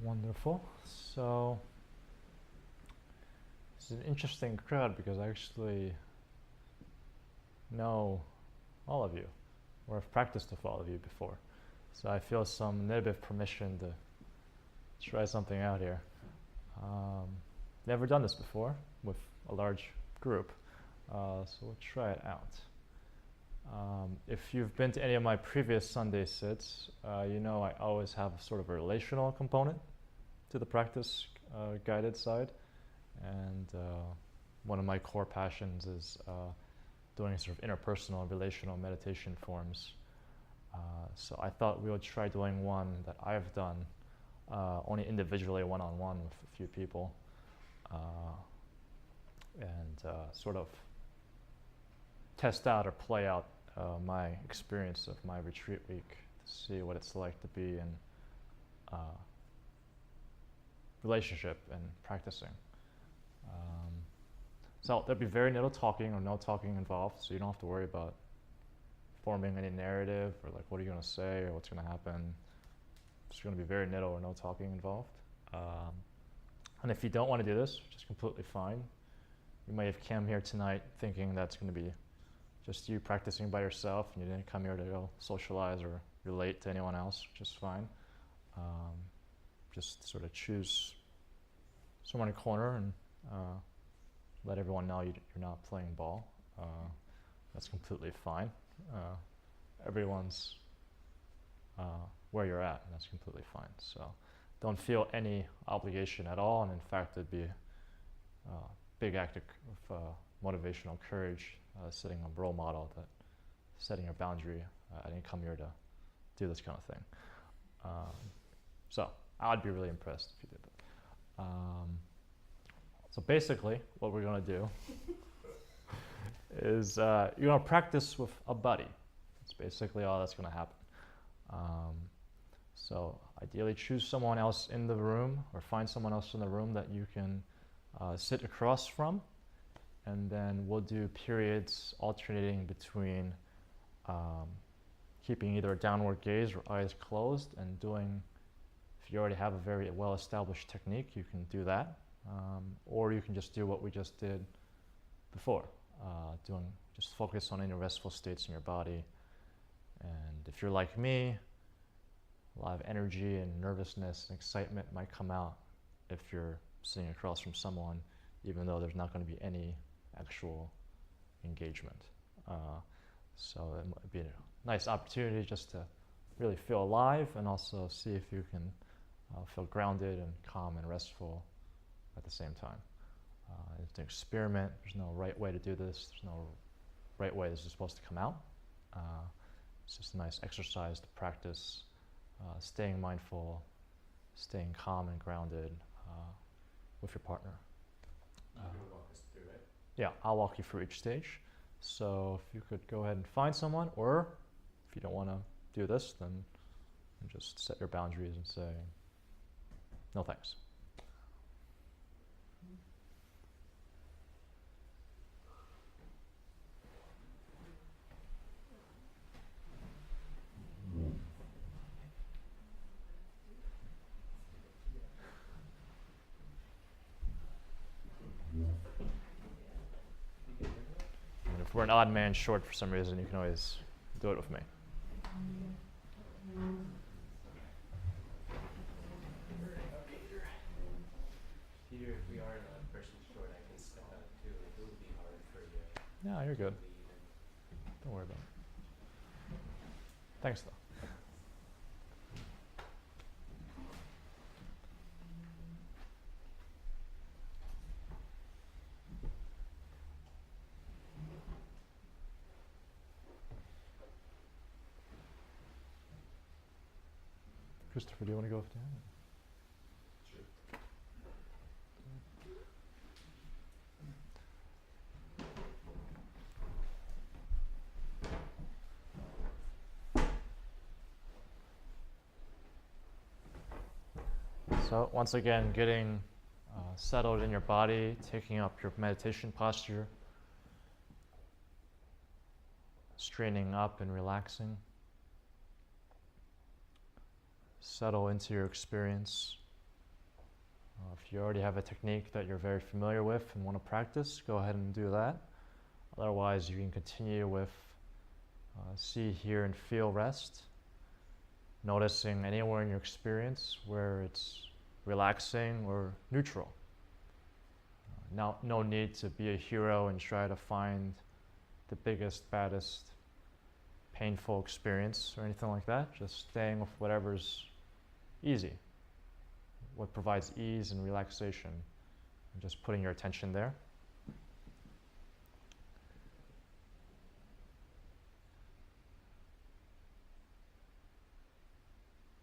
A: Wonderful. So it's an interesting crowd because I actually know all of you, or have practiced with all of you before. So I feel some little bit of permission to try something out here. Never done this before with a large group, so we'll try it out. If you've been to any of my previous Sunday sits, you know I always have sort of a relational component to the practice guided side, and one of my core passions is doing sort of interpersonal relational meditation forms. So I thought we would try doing one that I've done only individually, one-on-one with a few people, and sort of test out or play out my experience of my retreat week to see what it's like to be in relationship and practicing. So there'll be very little talking or no talking involved, so you don't have to worry about forming any narrative or like what are you going to say or what's going to happen. There's going to be very little or no talking involved. And if you don't want to do this, which is completely fine, you may have come here tonight thinking that's going to be just you practicing by yourself and you didn't come here to go socialize or relate to anyone else, which is fine. Just sort of choose somewhere in a corner and let everyone know you're not playing ball. That's completely fine. Everyone's where you're at, and that's completely fine. So don't feel any obligation at all, and in fact it'd be a big act of motivational courage, setting a role model, that setting a boundary. I didn't come here to do this kind of thing. So I'd be really impressed if you did that. So basically what we're going to do is you're going to practice with a buddy. That's basically all that's going to happen. So ideally choose someone else in the room or find someone else in the room that you can sit across from, and then we'll do periods alternating between keeping either a downward gaze or eyes closed and doing, if you already have a very well-established technique, you can do that. Or you can just do what we just did before, just focus on any restful states in your body. And if you're like me, a lot of energy and nervousness and excitement might come out if you're sitting across from someone, even though there's not going to be any actual engagement. So it might be a nice opportunity just to really feel alive and also see if you can feel grounded and calm and restful at the same time. It's an experiment. There's no right way to do this. There's no right way this is supposed to come out. It's just a nice exercise to practice staying mindful, staying calm and grounded with your partner.
B: You're going to walk us through it?
A: Yeah, I'll walk you through each stage. So if you could go ahead and find someone, or if you don't want to do this, then just set your boundaries and say, no thanks. And if we're an odd man short for some reason, you can always do it with me.
B: Peter, if we are a person short, I can step out too. It will be hard for you.
A: Yeah, you're good.
B: to lead and-
A: Don't worry about it. Thanks, though. Christopher, do you want to go with Dan?
B: Sure.
A: So once again, getting settled in your body, taking up your meditation posture, straightening up and relaxing. Settle into your experience. If you already have a technique that you're very familiar with and want to practice, go ahead and do that. Otherwise, you can continue with see, hear, and feel rest. Noticing anywhere in your experience where it's relaxing or neutral. No need to be a hero and try to find the biggest, baddest, painful experience or anything like that. Just staying with whatever's easy, what provides ease and relaxation, and just putting your attention there.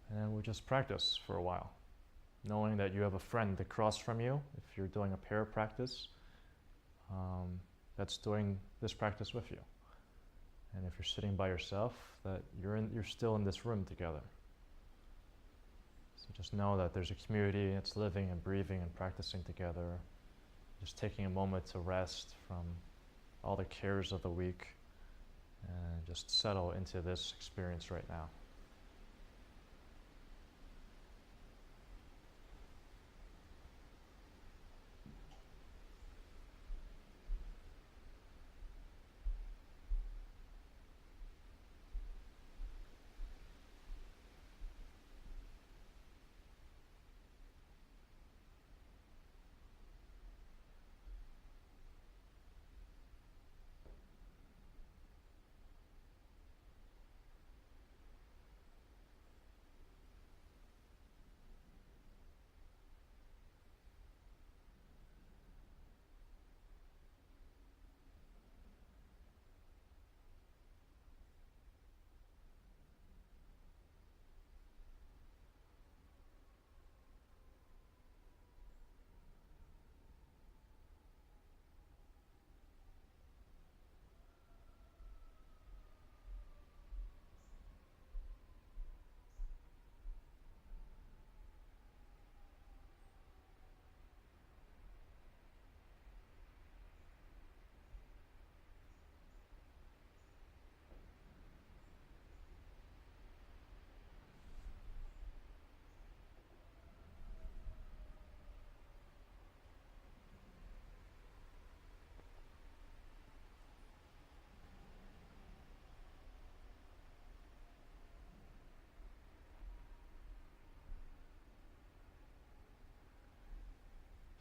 A: And then we'll just practice for a while, knowing that you have a friend across from you, if you're doing a pair practice, that's doing this practice with you. And if you're sitting by yourself, that you're still in this room together. So just know that there's a community that's living and breathing and practicing together, just taking a moment to rest from all the cares of the week and just settle into this experience right now.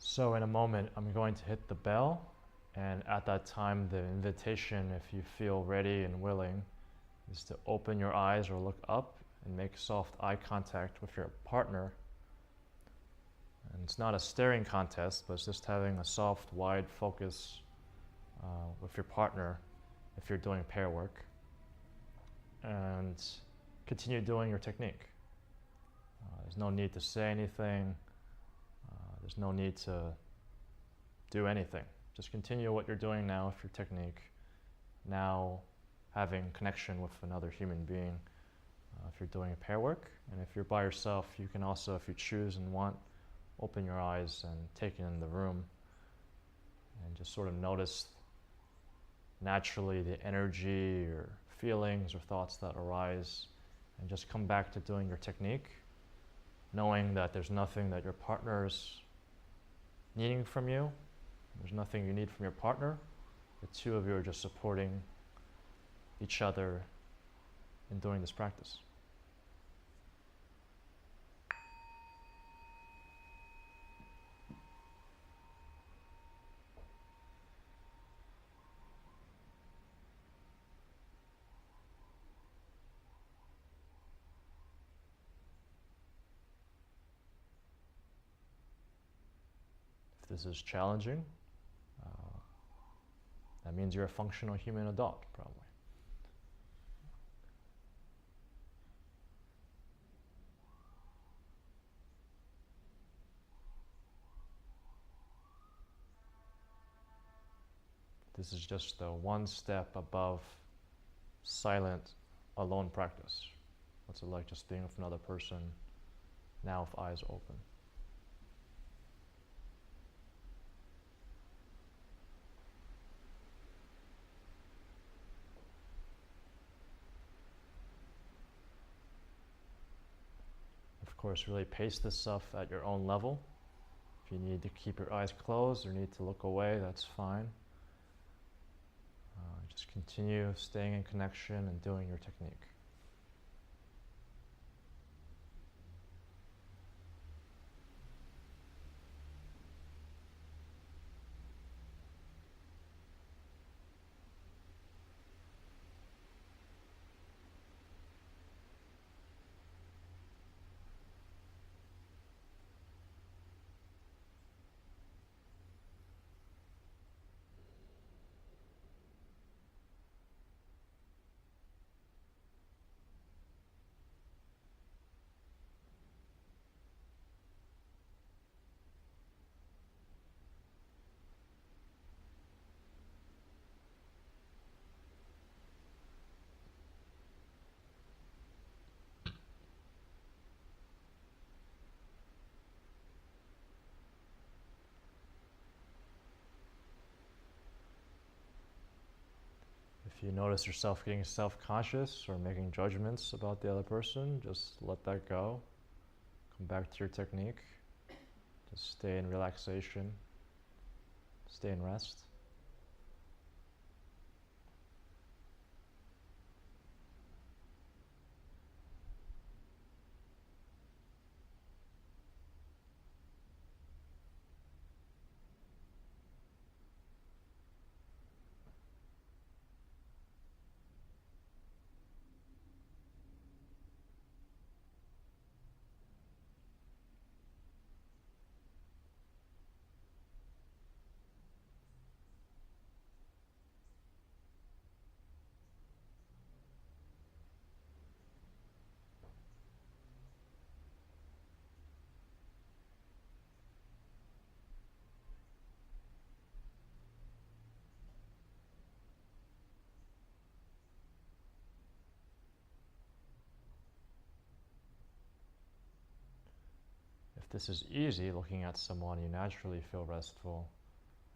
A: So in a moment, I'm going to hit the bell, and at that time, the invitation, if you feel ready and willing, is to open your eyes or look up and make soft eye contact with your partner. And it's not a staring contest, but it's just having a soft, wide focus with your partner. if you're doing pair work, and continue doing your technique. There's no need to say anything. There's no need to do anything. Just continue what you're doing now with your technique. Now having connection with another human being if you're doing pair work. And if you're by yourself, you can also, if you choose and want, open your eyes and take in the room and just sort of notice naturally the energy or feelings or thoughts that arise, and just come back to doing your technique, knowing that there's nothing that your partner's needing from you. There's nothing you need from your partner. The two of you are just supporting each other in doing this practice. If this is challenging, that means you're a functional human adult, probably. This is just the one step above silent, alone practice. What's it like just being with another person, now with eyes open? Of course, really pace this stuff at your own level. If you need to keep your eyes closed or need to look away, that's fine. Just continue staying in connection and doing your technique. If you notice yourself getting self-conscious or making judgments about the other person, just let that go. Come back to your technique. Just stay in relaxation. Stay in rest. If this is easy, looking at someone, you naturally feel restful.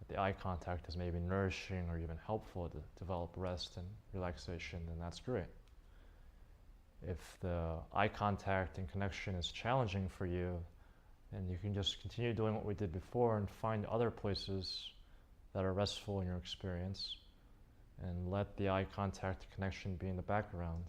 A: If the eye contact is maybe nourishing or even helpful to develop rest and relaxation, then that's great. If the eye contact and connection is challenging for you, then you can just continue doing what we did before and find other places that are restful in your experience, and let the eye contact and connection be in the background.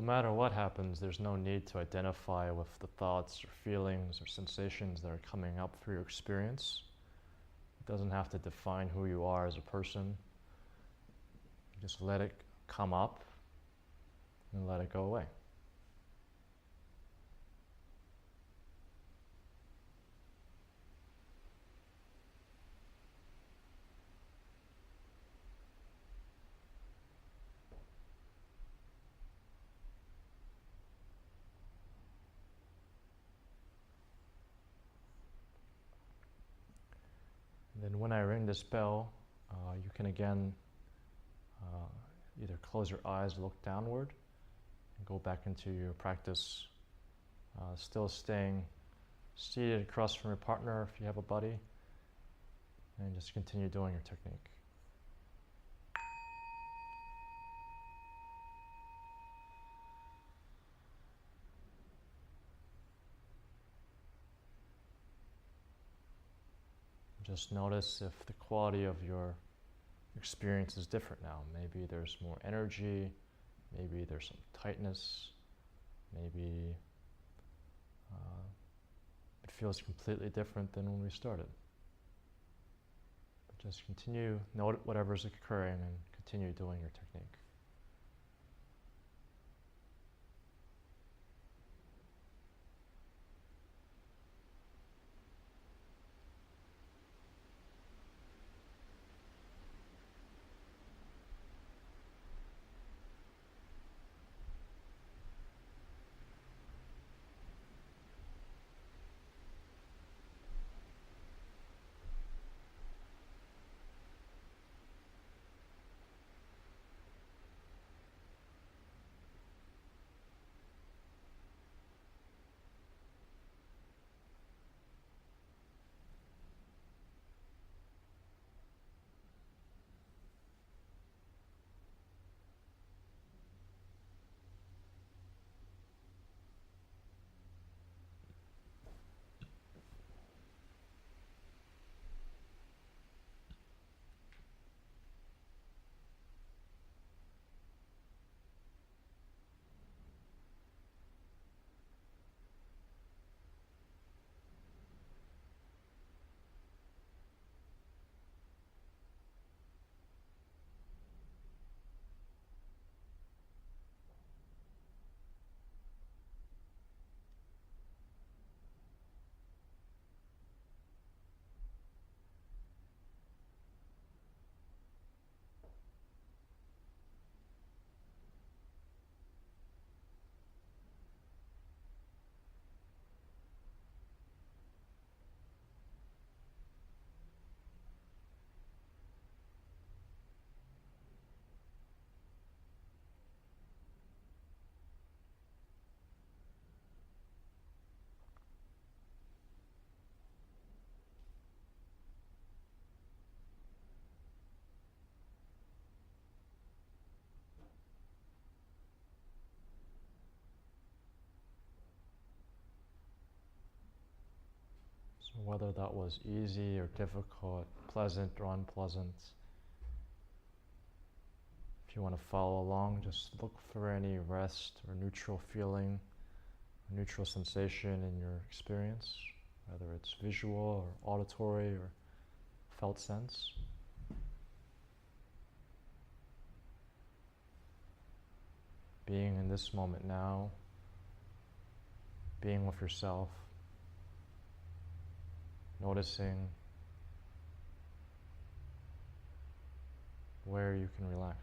A: no matter what happens, there's no need to identify with the thoughts or feelings or sensations that are coming up through your experience. It doesn't have to define who you are as a person. Just let it come up and let it go away. And then when I ring this bell, you can again either close your eyes, look downward, and go back into your practice, still staying seated across from your partner if you have a buddy, and just continue doing your technique. Just notice if the quality of your experience is different now. Maybe there's more energy, maybe there's some tightness, maybe it feels completely different than when we started. But just continue, note whatever's occurring and continue doing your technique. So whether that was easy or difficult, pleasant or unpleasant, if you want to follow along, just look for any rest or neutral feeling, or neutral sensation in your experience, whether it's visual or auditory or felt sense. Being in this moment now, being with yourself, noticing where you can relax.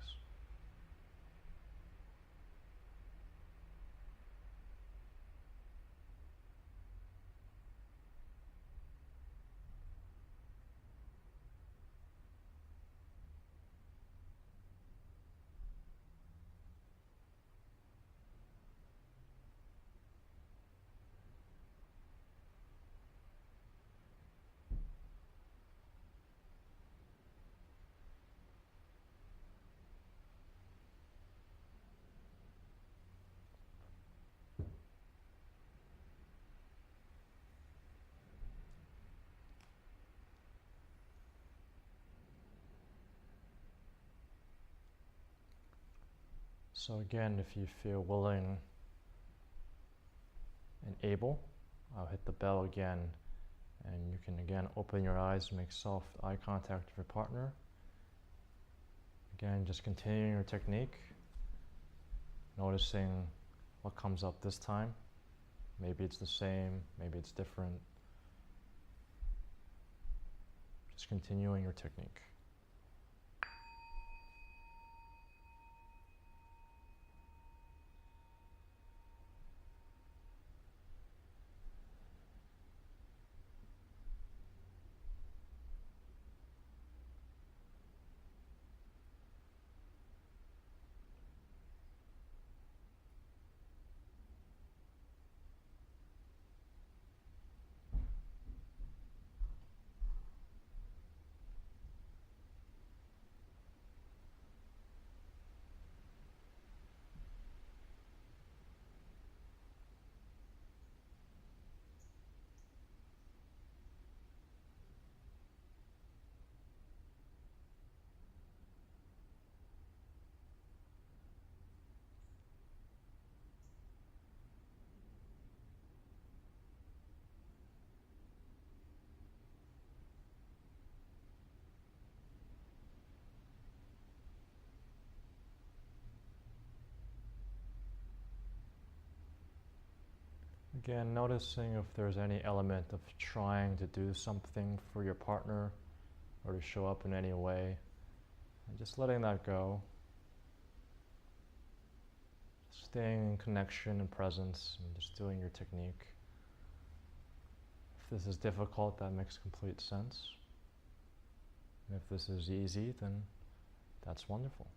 A: So again, if you feel willing and able, I'll hit the bell again, and you can again open your eyes and make soft eye contact with your partner. Again, just continuing your technique, noticing what comes up this time. Maybe it's the same, maybe it's different. Just continuing your technique. Again, noticing if there's any element of trying to do something for your partner or to show up in any way, and just letting that go. Staying in connection and presence and just doing your technique. If this is difficult, that makes complete sense. And if this is easy, then that's wonderful.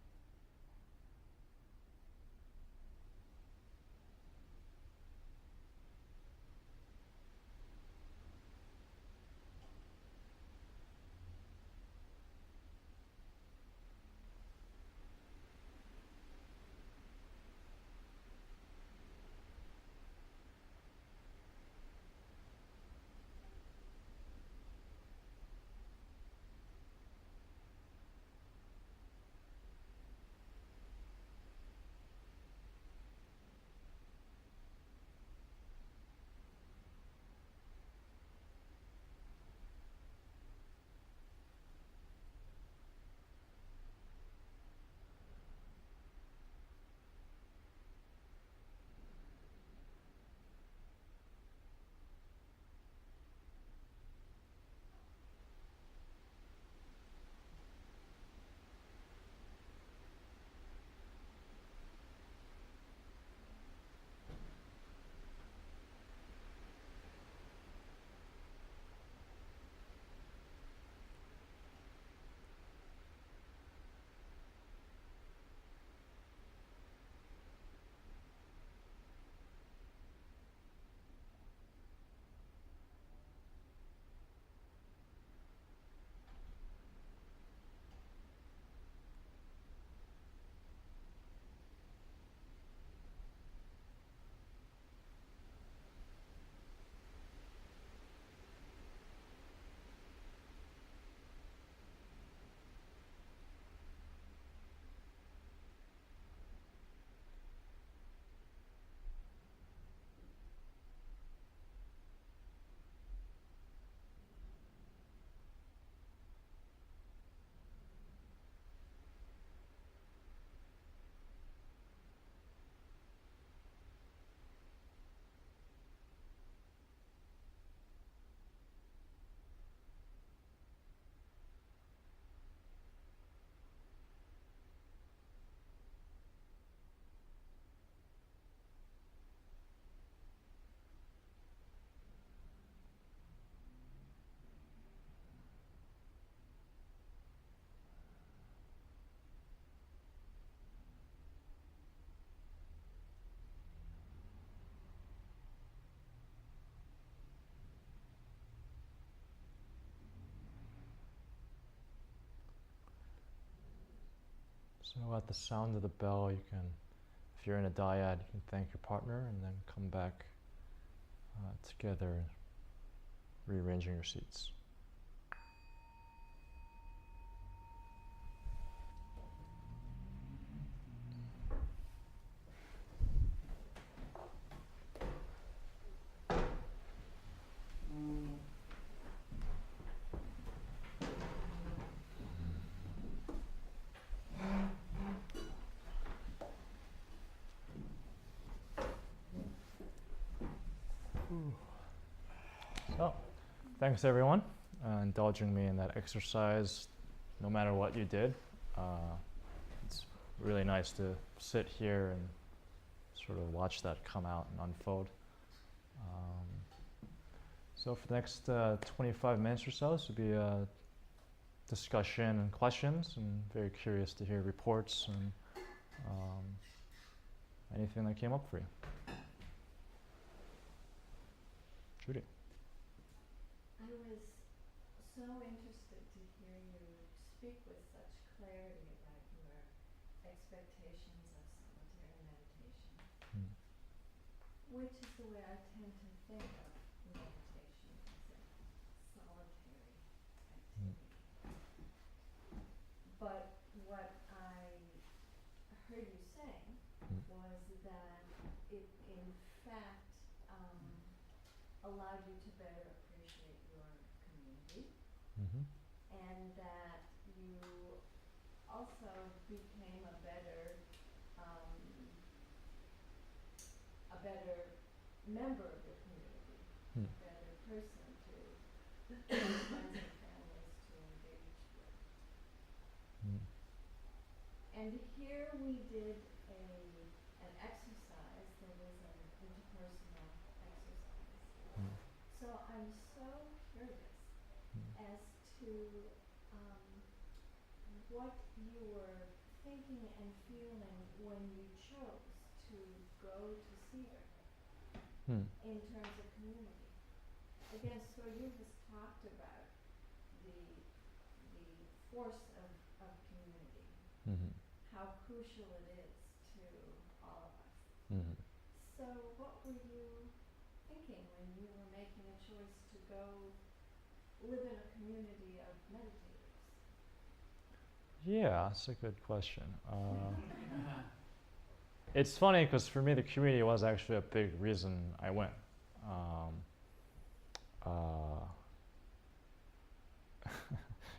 A: So at the sound of the bell, you can, if you're in a dyad, you can thank your partner and then come back together, rearranging your seats. So, thanks everyone, indulging me in that exercise. No matter what you did, it's really nice to sit here and sort of watch that come out and unfold. So for the next 25 minutes or so, this will be a discussion and questions. I'm very curious to hear reports and anything that came up for you. Judy.
C: I was so interested to hear you speak with such clarity about your expectations of solitary meditation, which is the way I tend to think of meditation as a solitary activity. But what I heard you saying was that it in fact allowed you to better appreciate your community, and that you also became a better member of the community, a better person to friends and families to engage with. And here we did an exercise that was an interpersonal exercise. So I'm so curious as to what you were thinking and feeling when you chose to go to Cedar in terms of community. Again, Soryu has talked about the force of community, how crucial it is to all of us. So what were you thinking when you were making a choice to go live in a community of meditators?
A: Yeah, that's a good question. It's funny because for me the community was actually a big reason I went.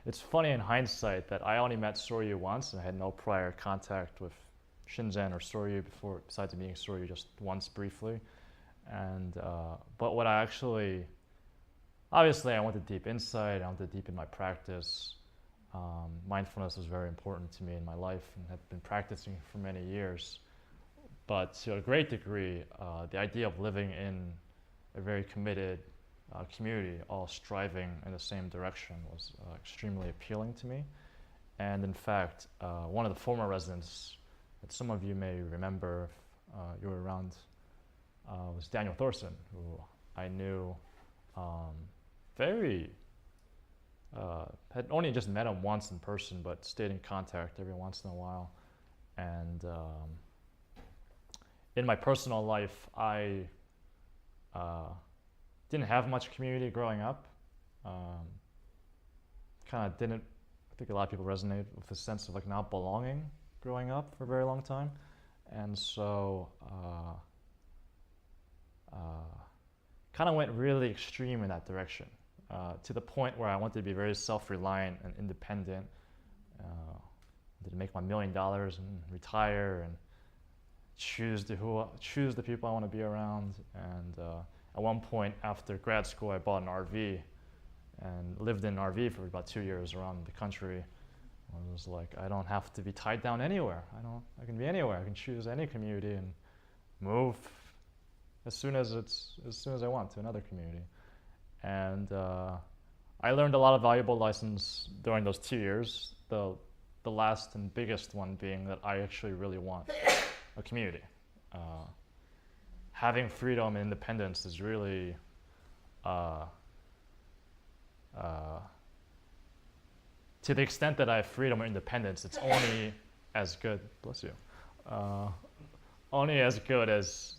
A: It's funny in hindsight that I only met Soryu once and I had no prior contact with Shinzen or Soryu before, besides meeting Soryu just once briefly. And but what I actually, obviously I wanted deep insight, I wanted to deepen my practice. Mindfulness was very important to me in my life and have been practicing for many years. But to a great degree, the idea of living in a very committed community, all striving in the same direction, was extremely appealing to me. And in fact, one of the former residents that some of you may remember if you were around was Daniel Thorson, who I knew had only just met him once in person, but stayed in contact every once in a while. And in my personal life, I didn't have much community growing up. Kind of didn't, I think a lot of people resonate with the sense of like not belonging growing up for a very long time. And so kind of went really extreme in that direction, to the point where I wanted to be very self-reliant and independent. Wanted to make my $1 million and retire and choose the people I want to be around. And at one point after grad school, I bought an RV and lived in an RV for about 2 years around the country. I was like, I don't have to be tied down anywhere. I can be anywhere. I can choose any community and move as soon as I want to another community. And I learned a lot of valuable lessons during those 2 years. The last and biggest one being that I actually really want a community. Having freedom and independence is really to the extent that I have freedom or independence, it's only as good, bless you, only as good as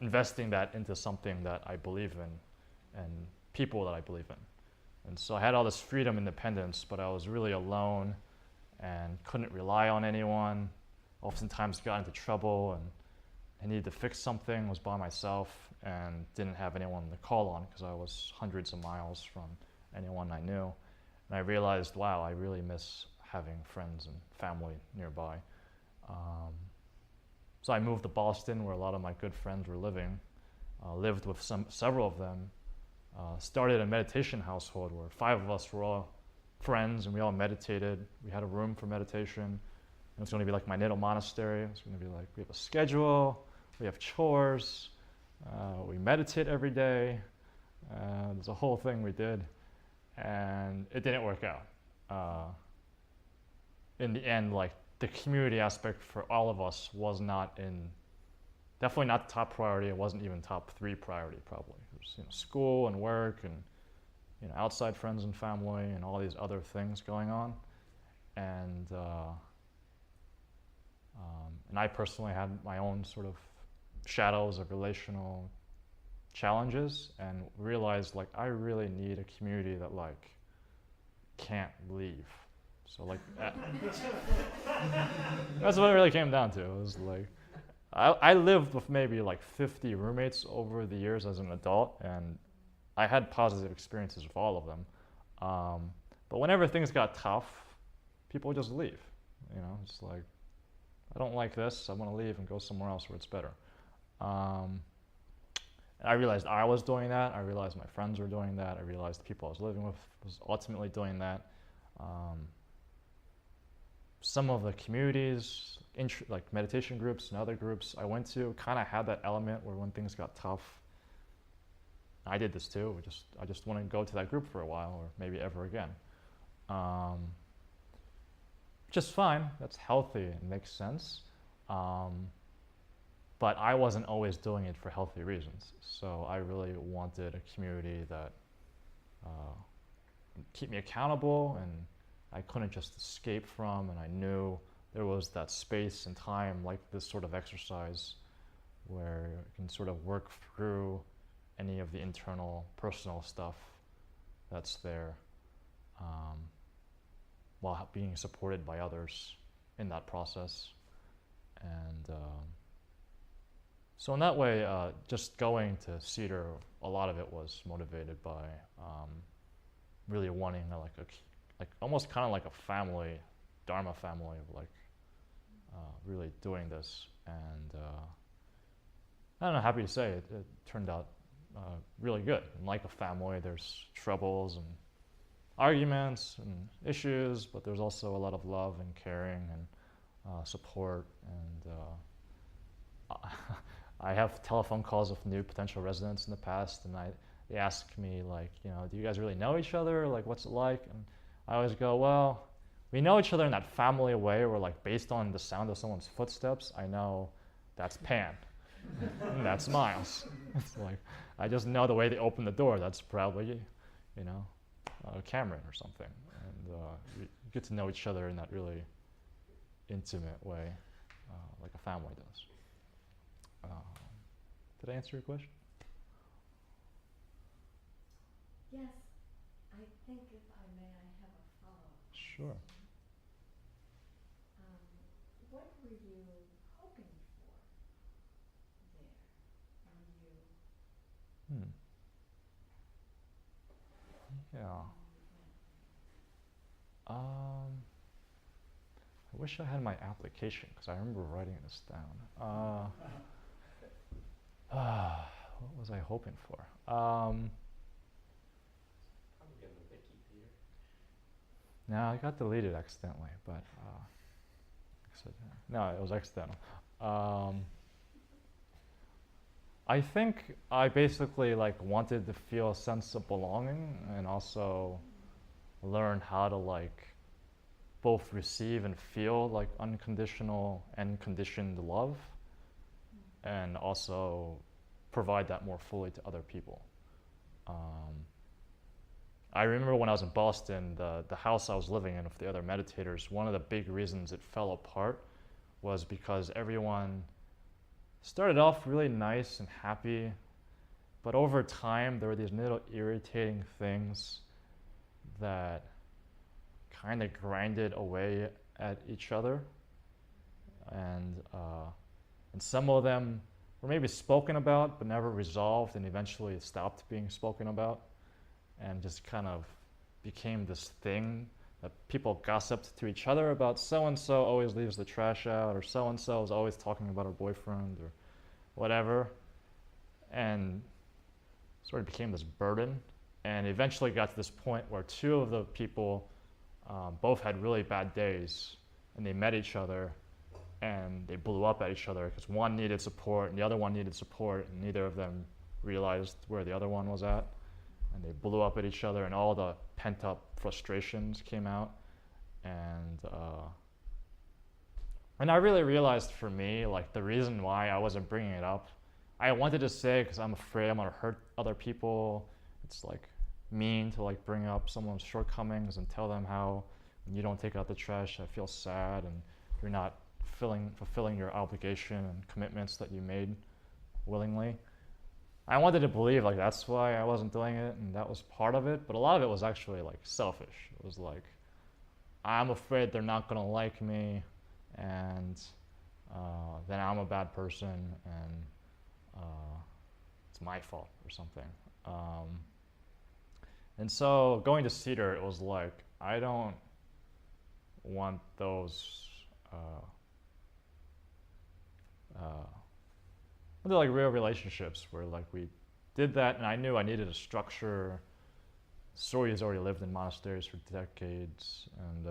A: investing that into something that I believe in and people that I believe in. And so I had all this freedom, independence, but I was really alone and couldn't rely on anyone. Oftentimes got into trouble and I needed to fix something, was by myself and didn't have anyone to call on because I was hundreds of miles from anyone I knew. And I realized, wow, I really miss having friends and family nearby. So I moved to Boston where a lot of my good friends were living. lived with several of them, started a meditation household where 5 of us were all friends and we all meditated. We had a room for meditation. It was going to be like my natal monastery. It's going to be like we have a schedule, we have chores, we meditate every day. There's a whole thing we did, and it didn't work out. In the end, like the community aspect for all of us was definitely not the top priority. It wasn't even top 3 priority probably. It was, school and work and outside friends and family and all these other things going on, and I personally had my own sort of shadows of relational challenges, and realized like I really need a community that like can't leave. So like that's what it really came down to. It was like I lived with maybe like 50 roommates over the years as an adult, and I had positive experiences with all of them. But whenever things got tough, people would just leave. It's like, I don't like this, I want to leave and go somewhere else where it's better. And I realized I was doing that. I realized my friends were doing that. I realized the people I was living with was ultimately doing that. Some of the communities, like meditation groups and other groups I went to, kind of had that element where when things got tough, I did this too. I just want to go to that group for a while, or maybe ever again. Just fine. That's healthy. It makes sense. But I wasn't always doing it for healthy reasons. So I really wanted a community that keep me accountable and I couldn't just escape from, and I knew there was that space and time, like this sort of exercise, where you can sort of work through any of the internal personal stuff that's there, while being supported by others in that process. And so in that way, just going to Cedar, a lot of it was motivated by really wanting like almost kind of like a family, Dharma family of like really doing this. And I don't know, happy to say it turned out really good. And like a family, there's troubles and arguments and issues, but there's also a lot of love and caring and support. And I have telephone calls with new potential residents in the past, and they ask me like, do you guys really know each other? Like, what's it like? And I always go, well, we know each other in that family way where like based on the sound of someone's footsteps, I know that's Pan. And that's Miles. It's like, I just know the way they open the door, that's probably, Cameron or something. And you get to know each other in that really intimate way, like a family does. Did I answer your question?
C: Yes, I think if I may, I have a follow-up.
A: Sure.
C: What were you hoping for there when you?
A: Yeah. I wish I had my application because I remember writing this down. What was I hoping for?
B: Probably on the wiki, Peter.
A: No, I got deleted accidentally, but no, it was accidental. I think I basically like wanted to feel a sense of belonging and also learn how to like both receive and feel like unconditional and conditioned love, and also provide that more fully to other people. I remember when I was in Boston, the house I was living in with the other meditators, one of the big reasons it fell apart was because everyone started off really nice and happy, but over time there were these little irritating things that kind of grinded away at each other, and some of them were maybe spoken about but never resolved, and eventually stopped being spoken about and just kind of became this thing that people gossiped to each other about. So-and-so always leaves the trash out, or so-and-so is always talking about her boyfriend or whatever. and sort of became this burden. And eventually got to this point where two of the people both had really bad days, and they met each other, and they blew up at each other because one needed support and the other one needed support, and neither of them realized where the other one was at. And they blew up at each other, and all the pent-up frustrations came out. And I really realized for me, like, the reason why I wasn't bringing it up, I wanted to say because I'm afraid I'm gonna hurt other people. It's like mean to like bring up someone's shortcomings and tell them how when you don't take out the trash, I feel sad and you're not fulfilling your obligation and commitments that you made willingly. I wanted to believe like that's why I wasn't doing it, and that was part of it, but a lot of it was actually like selfish. It was like, I'm afraid they're not gonna like me, and then I'm a bad person, and it's my fault or something. And so going to Cedar, it was like, I don't want those they're like real relationships where like we did that, and I knew I needed a structure. Sori has already lived in monasteries for decades, and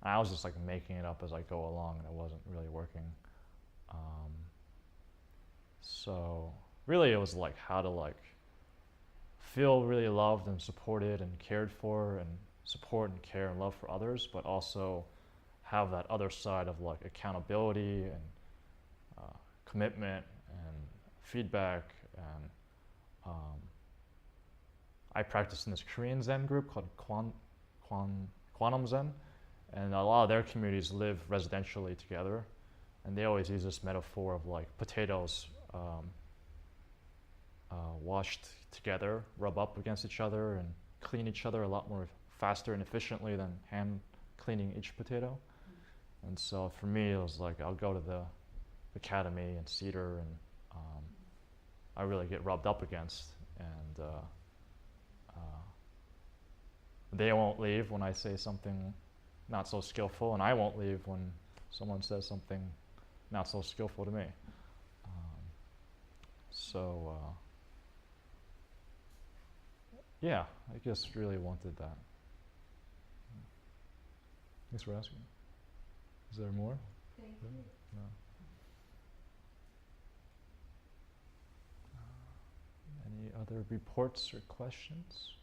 A: I was just like making it up as I go along, and it wasn't really working. So really it was like how to like feel really loved and supported and cared for, and support and care and love for others, but also have that other side of like accountability and commitment and feedback. And I practice in this Korean Zen group called Quantum Zen, and a lot of their communities live residentially together, and they always use this metaphor of like potatoes washed together, rub up against each other, and clean each other a lot more faster and efficiently than hand cleaning each potato. And so for me, it was like I'll go to the academy and Cedar, and I really get rubbed up against, and they won't leave when I say something not so skillful, and I won't leave when someone says something not so skillful to me. Yeah, I just really wanted that. Thanks for asking. Is there more?
C: Thank you.
A: No. Any other reports or questions?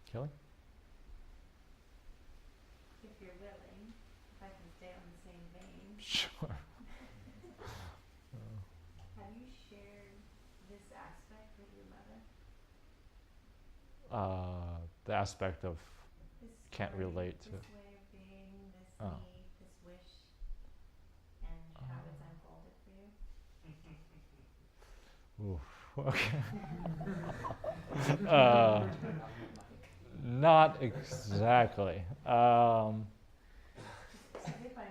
A: Kelly?
C: If you're willing, if I can stay on the same vein.
A: Sure.
C: Have you shared this aspect with your mother?
A: The aspect of
C: This
A: can't
C: story,
A: relate to.
C: this way of being, this
A: Oh.
C: need, this wish, and how it's unfolded for you?
A: Oof, okay. Not exactly.
C: If I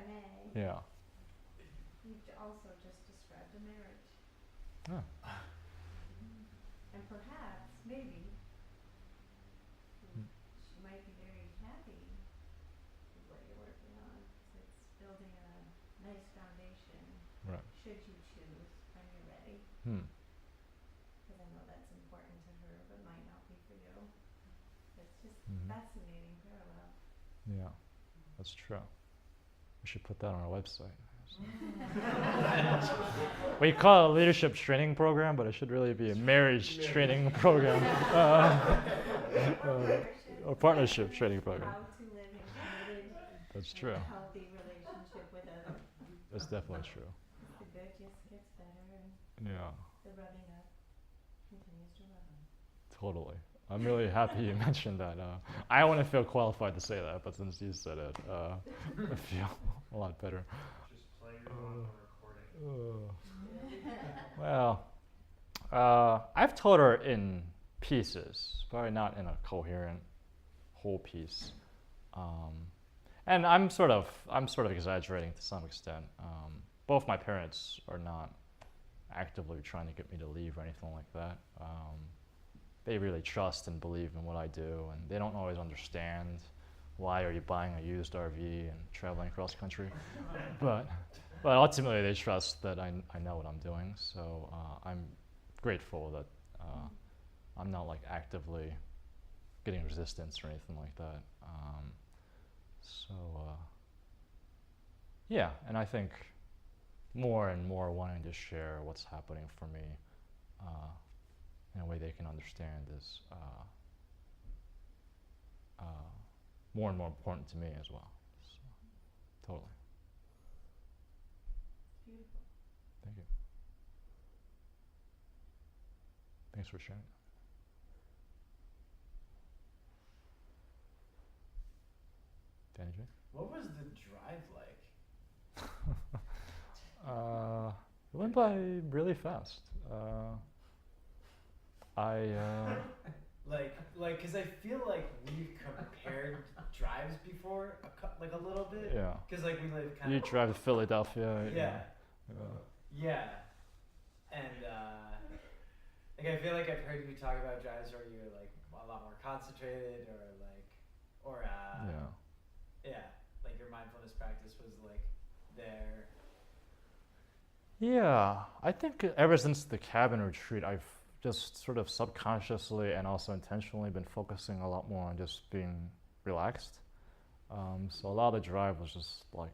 C: may,
A: Yeah.
C: you've also just described a marriage.
A: Oh.
C: And perhaps, maybe, she might be very happy with what you're working on. So it's building a nice foundation,
A: Right.
C: should you choose when you're ready. Because I know that's important to her, but might not be for you. It's just fascinating parallel.
A: Yeah, that's true. We should put that on our website. We call it a leadership training program, but it should really be a marriage training program. Or partnership training program.
C: How to live in committed
A: That's true.
C: and healthy relationship with others.
A: That's definitely true.
C: The good just gets better, and
A: Yeah,
C: the rubbing up continues to rub on.
A: totally. I'm really happy you mentioned that. I wouldn't feel qualified to say that, but since you said it, I feel a lot better.
B: Just play your mom on recording.
A: Well, I've told her in pieces, probably not in a coherent whole piece. And I'm sort of exaggerating to some extent. Both my parents are not actively trying to get me to leave or anything like that. They really trust and believe in what I do, and they don't always understand why are you buying a used RV and traveling cross country? but ultimately they trust that I know what I'm doing. So I'm grateful that I'm not like actively getting resistance or anything like that. So yeah, and I think more and more wanting to share what's happening for me in a way they can understand is more and more important to me as well. So, totally.
C: Beautiful.
A: Thank you. Thanks for sharing. Danny J?
D: What was the drive like?
A: It went by really fast.
D: Cause I feel like we've compared drives before, like a little bit.
A: Yeah.
D: Cause like we live kind
A: You
D: of.
A: drive to Philadelphia.
D: Yeah.
A: Yeah.
D: Yeah. And like I feel like I've heard you talk about drives where you're like a lot more concentrated, yeah, like your mindfulness practice was like there.
A: Yeah, I think ever since the cabin retreat, I've just sort of subconsciously and also intentionally been focusing a lot more on just being relaxed. So a lot of the drive was just like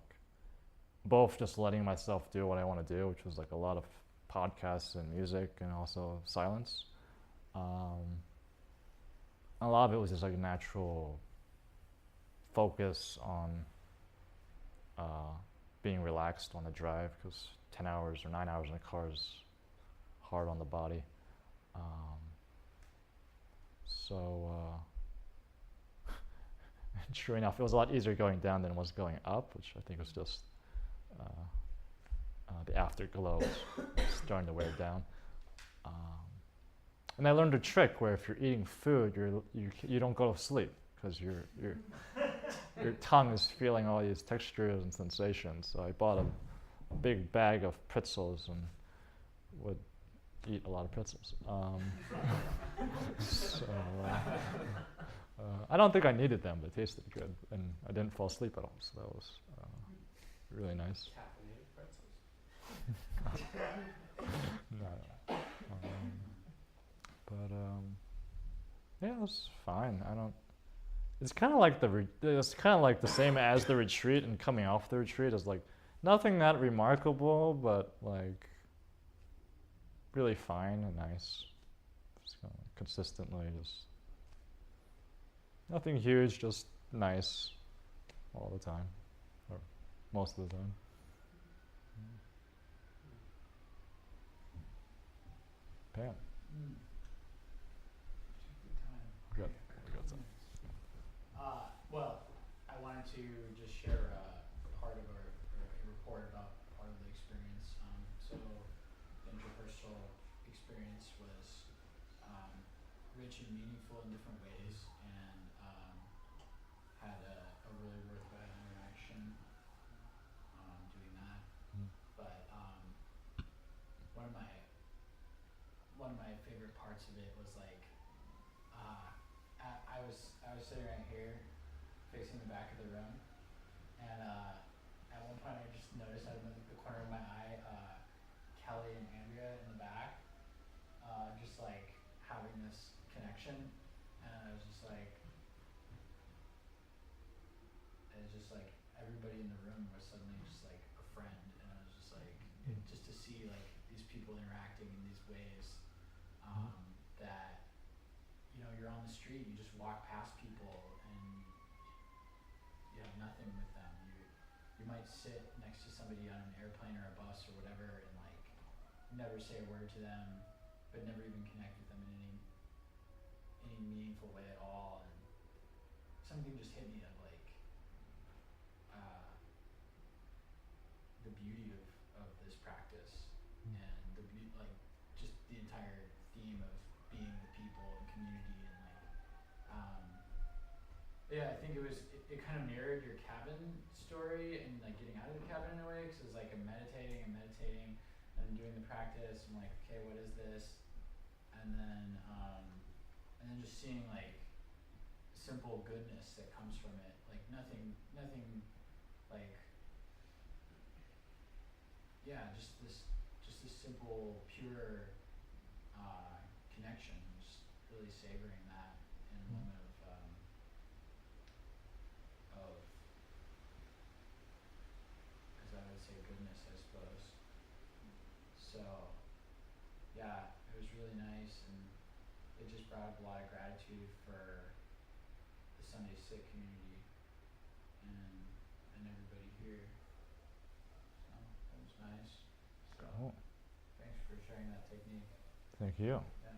A: both just letting myself do what I want to do, which was like a lot of podcasts and music and also silence. A lot of it was just like natural focus on being relaxed on the drive, because 10 hours or 9 hours in a car is hard on the body. And sure enough, it was a lot easier going down than it was going up, which I think was just the afterglow was starting to wear down. And I learned a trick where if you're eating food, you don't go to sleep, because your tongue is feeling all these textures and sensations. So I bought a big bag of pretzels and would eat a lot of pretzels. I don't think I needed them, but they tasted good, and I didn't fall asleep at all. So that was really nice.
B: Caffeinated pretzels.
A: No. Yeah, it was fine. It's kind of like the same as the retreat, and coming off the retreat is like nothing that remarkable, but like really fine and nice. Just kind of consistently, just nothing huge, just nice all the time, or most of the time. Pam. Good. Got some.
D: Well, I wanted to just share part of a report about part of the experience. So the interpersonal experience was rich and meaningful in different ways, and had a really worthwhile interaction doing that. But one of my favorite parts of it was like I was sitting right here facing the back of the room, and at one point I just noticed out of the corner of my eye Kelly and Andrea in the back just like having this connection, and I was just like everybody in the room was suddenly just like a friend, and I was just like just to see like these people interacting in these ways that you're on the street, you just walk past people and you have nothing with them. You might sit next to somebody on an airplane or a bus or whatever and like never say a word to them, but never even connect with them in any meaningful way at all. And something just hit me of like the beauty of this practice, and the like just the entire theme of being with people and community, and like yeah, I think it kind of mirrored your cabin story and like getting out of the cabin in a way, because it was like I'm meditating and doing the practice. I'm like, okay, what is this? And then just seeing like simple goodness that comes from it. Like nothing, like, yeah, just this simple, pure connection. Just really savoring that in a moment of, as I would say, goodness, I suppose. So, yeah, it was really nice, and it just brought up a lot of gratitude for the Sunday Sick community and everybody here. So that was nice. So
A: Cool.
D: thanks for sharing that technique.
A: Thank you.
D: Yeah.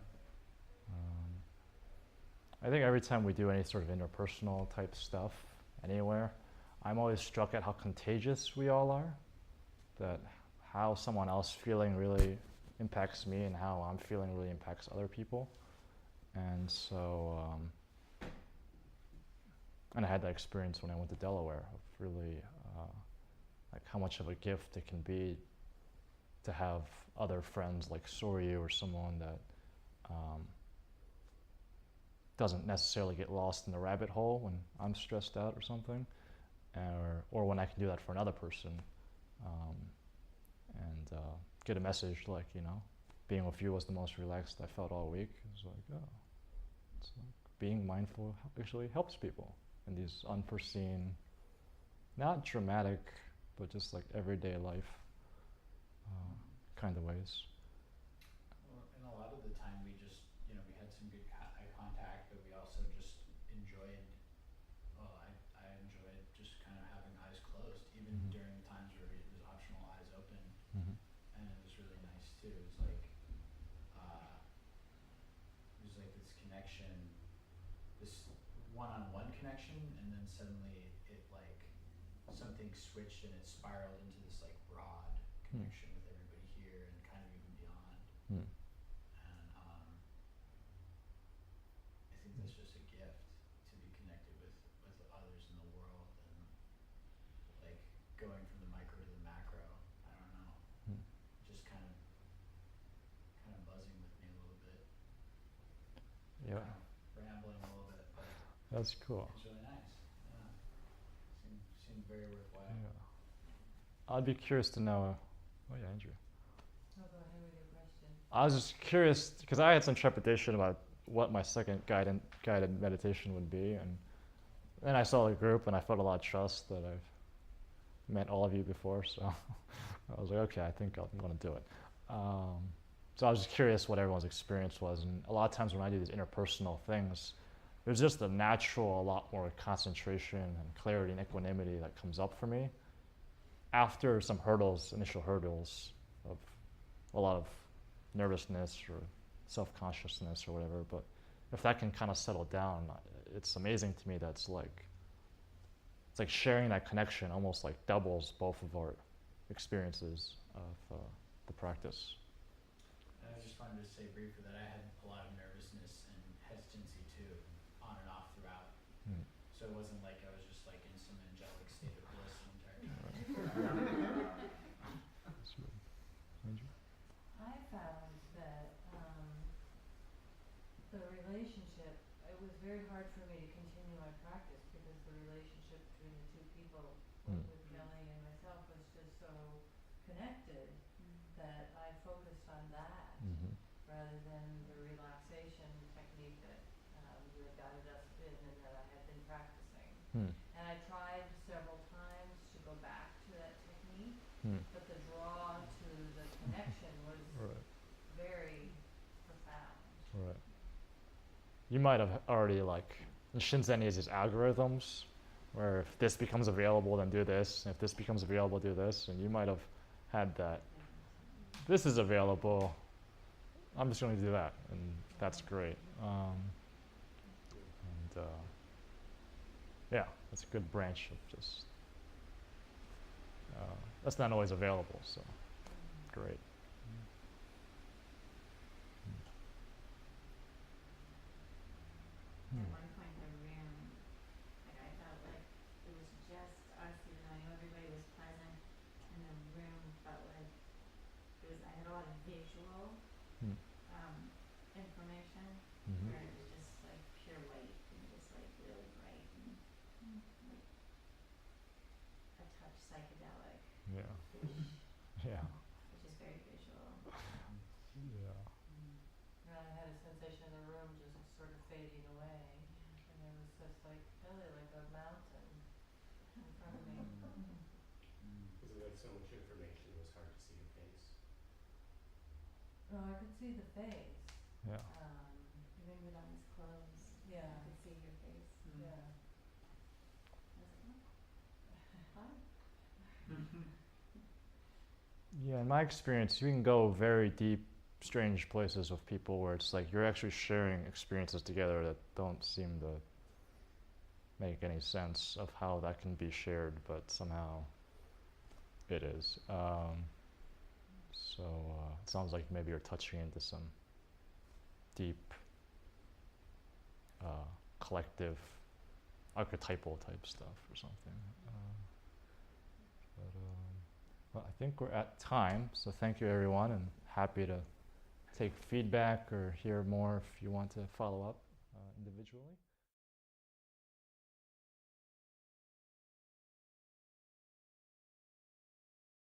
A: I think every time we do any sort of interpersonal type stuff anywhere, I'm always struck at how contagious we all are. That how someone else feeling really impacts me and how I'm feeling really impacts other people. And so, and I had that experience when I went to Delaware of really like how much of a gift it can be to have other friends like Soryu or someone that doesn't necessarily get lost in the rabbit hole when I'm stressed out or something, or when I can do that for another person, and get a message like, you know, being with you was the most relaxed I felt all week. It was like, oh, it's like being mindful actually helps people in these unforeseen, not dramatic, but just like everyday life kind of ways.
D: Well, and a lot of the time we just, you know, we had some good eye contact, but we also just enjoyed, well, I enjoyed just kind of having eyes closed, even
A: Mhm.
D: during the times where it was optional eyes open,
A: Mm-hmm.
D: and it was really nice too. It was like this connection, this one-on-one connection, and then suddenly it like something switched and it spiraled into this like broad connection with everybody here and kind of even beyond.
A: Mm.
D: And I think that's just a gift to be connected with others in the world, and like going from the micro to the macro. I don't know,
A: Mm.
D: just kind of buzzing with me a little bit.
A: Yeah,
D: Kind of rambling a little bit, but
A: that's cool.
D: it's really nice. Yeah, seemed very worthwhile.
A: Yeah. I'd be curious to know. Oh yeah, Andrew.
C: Oh, go ahead with your question.
A: I was just curious because I had some trepidation about what my second guided meditation would be, and then I saw the group and I felt a lot of trust that I've met all of you before, so I was like, okay, I think I'm going to do it. So I was just curious what everyone's experience was, and a lot of times when I do these interpersonal things, there's just a natural, a lot more concentration and clarity and equanimity that comes up for me after some initial hurdles of a lot of nervousness or self-consciousness or whatever. But if that can kind of settle down, it's amazing to me that it's like sharing that connection almost like doubles both of our experiences of the practice.
D: And I just wanted to say briefly that I had a lot of nervousness and hesitancy too, on and off throughout.
A: Mm.
D: So it wasn't like I was just like in some angelic state of bliss the entire time.
C: I found that the relationship, it was very hard for me to continue my practice because the relationship between the two people
A: Mm.
C: with Kelly and myself was just so connected that I focused on that
A: Mm-hmm.
C: rather than the relaxation technique that you had guided us in and that I had been practicing.
A: Mm.
C: And I tried several times to go back to that technique,
A: Mm.
C: but the draw to the connection was
A: Right.
C: very profound.
A: Right. You might have already in Shinzen has these algorithms where if this becomes available, then do this. And if this becomes available, do this. And you might have had that. This is available. I'm just going to do that, and that's great. Yeah, that's a good branch of just. That's not always available, so great.
E: At one point the room, like I felt like it was just us, even though I knew everybody was present, and the room felt like I had a lot of visual
A: Mm.
E: information,
A: Mm-hmm.
E: where it was just like pure light and just like really bright and like a touch psychedelic,
A: Yeah.
E: which
A: Yeah.
E: which is very visual.
A: Yeah.
F: And I had a sensation of the room just sort of fading away, and there was just like really like a mountain in front of me.
B: Was it like so much information it was hard to see your face?
F: No, I could see the face.
A: Yeah.
E: Even with all his clothes,
F: Yeah.
E: I could see your face.
F: Yeah.
E: I was like, oh, hi.
A: Yeah, in my experience, you can go very deep, strange places with people where it's like you're actually sharing experiences together that don't seem to make any sense of how that can be shared, but somehow it is. It sounds like maybe you're touching into some deep, collective, archetypal type stuff or something. Well, I think we're at time, so thank you everyone, and happy to take feedback or hear more if you want to follow up individually.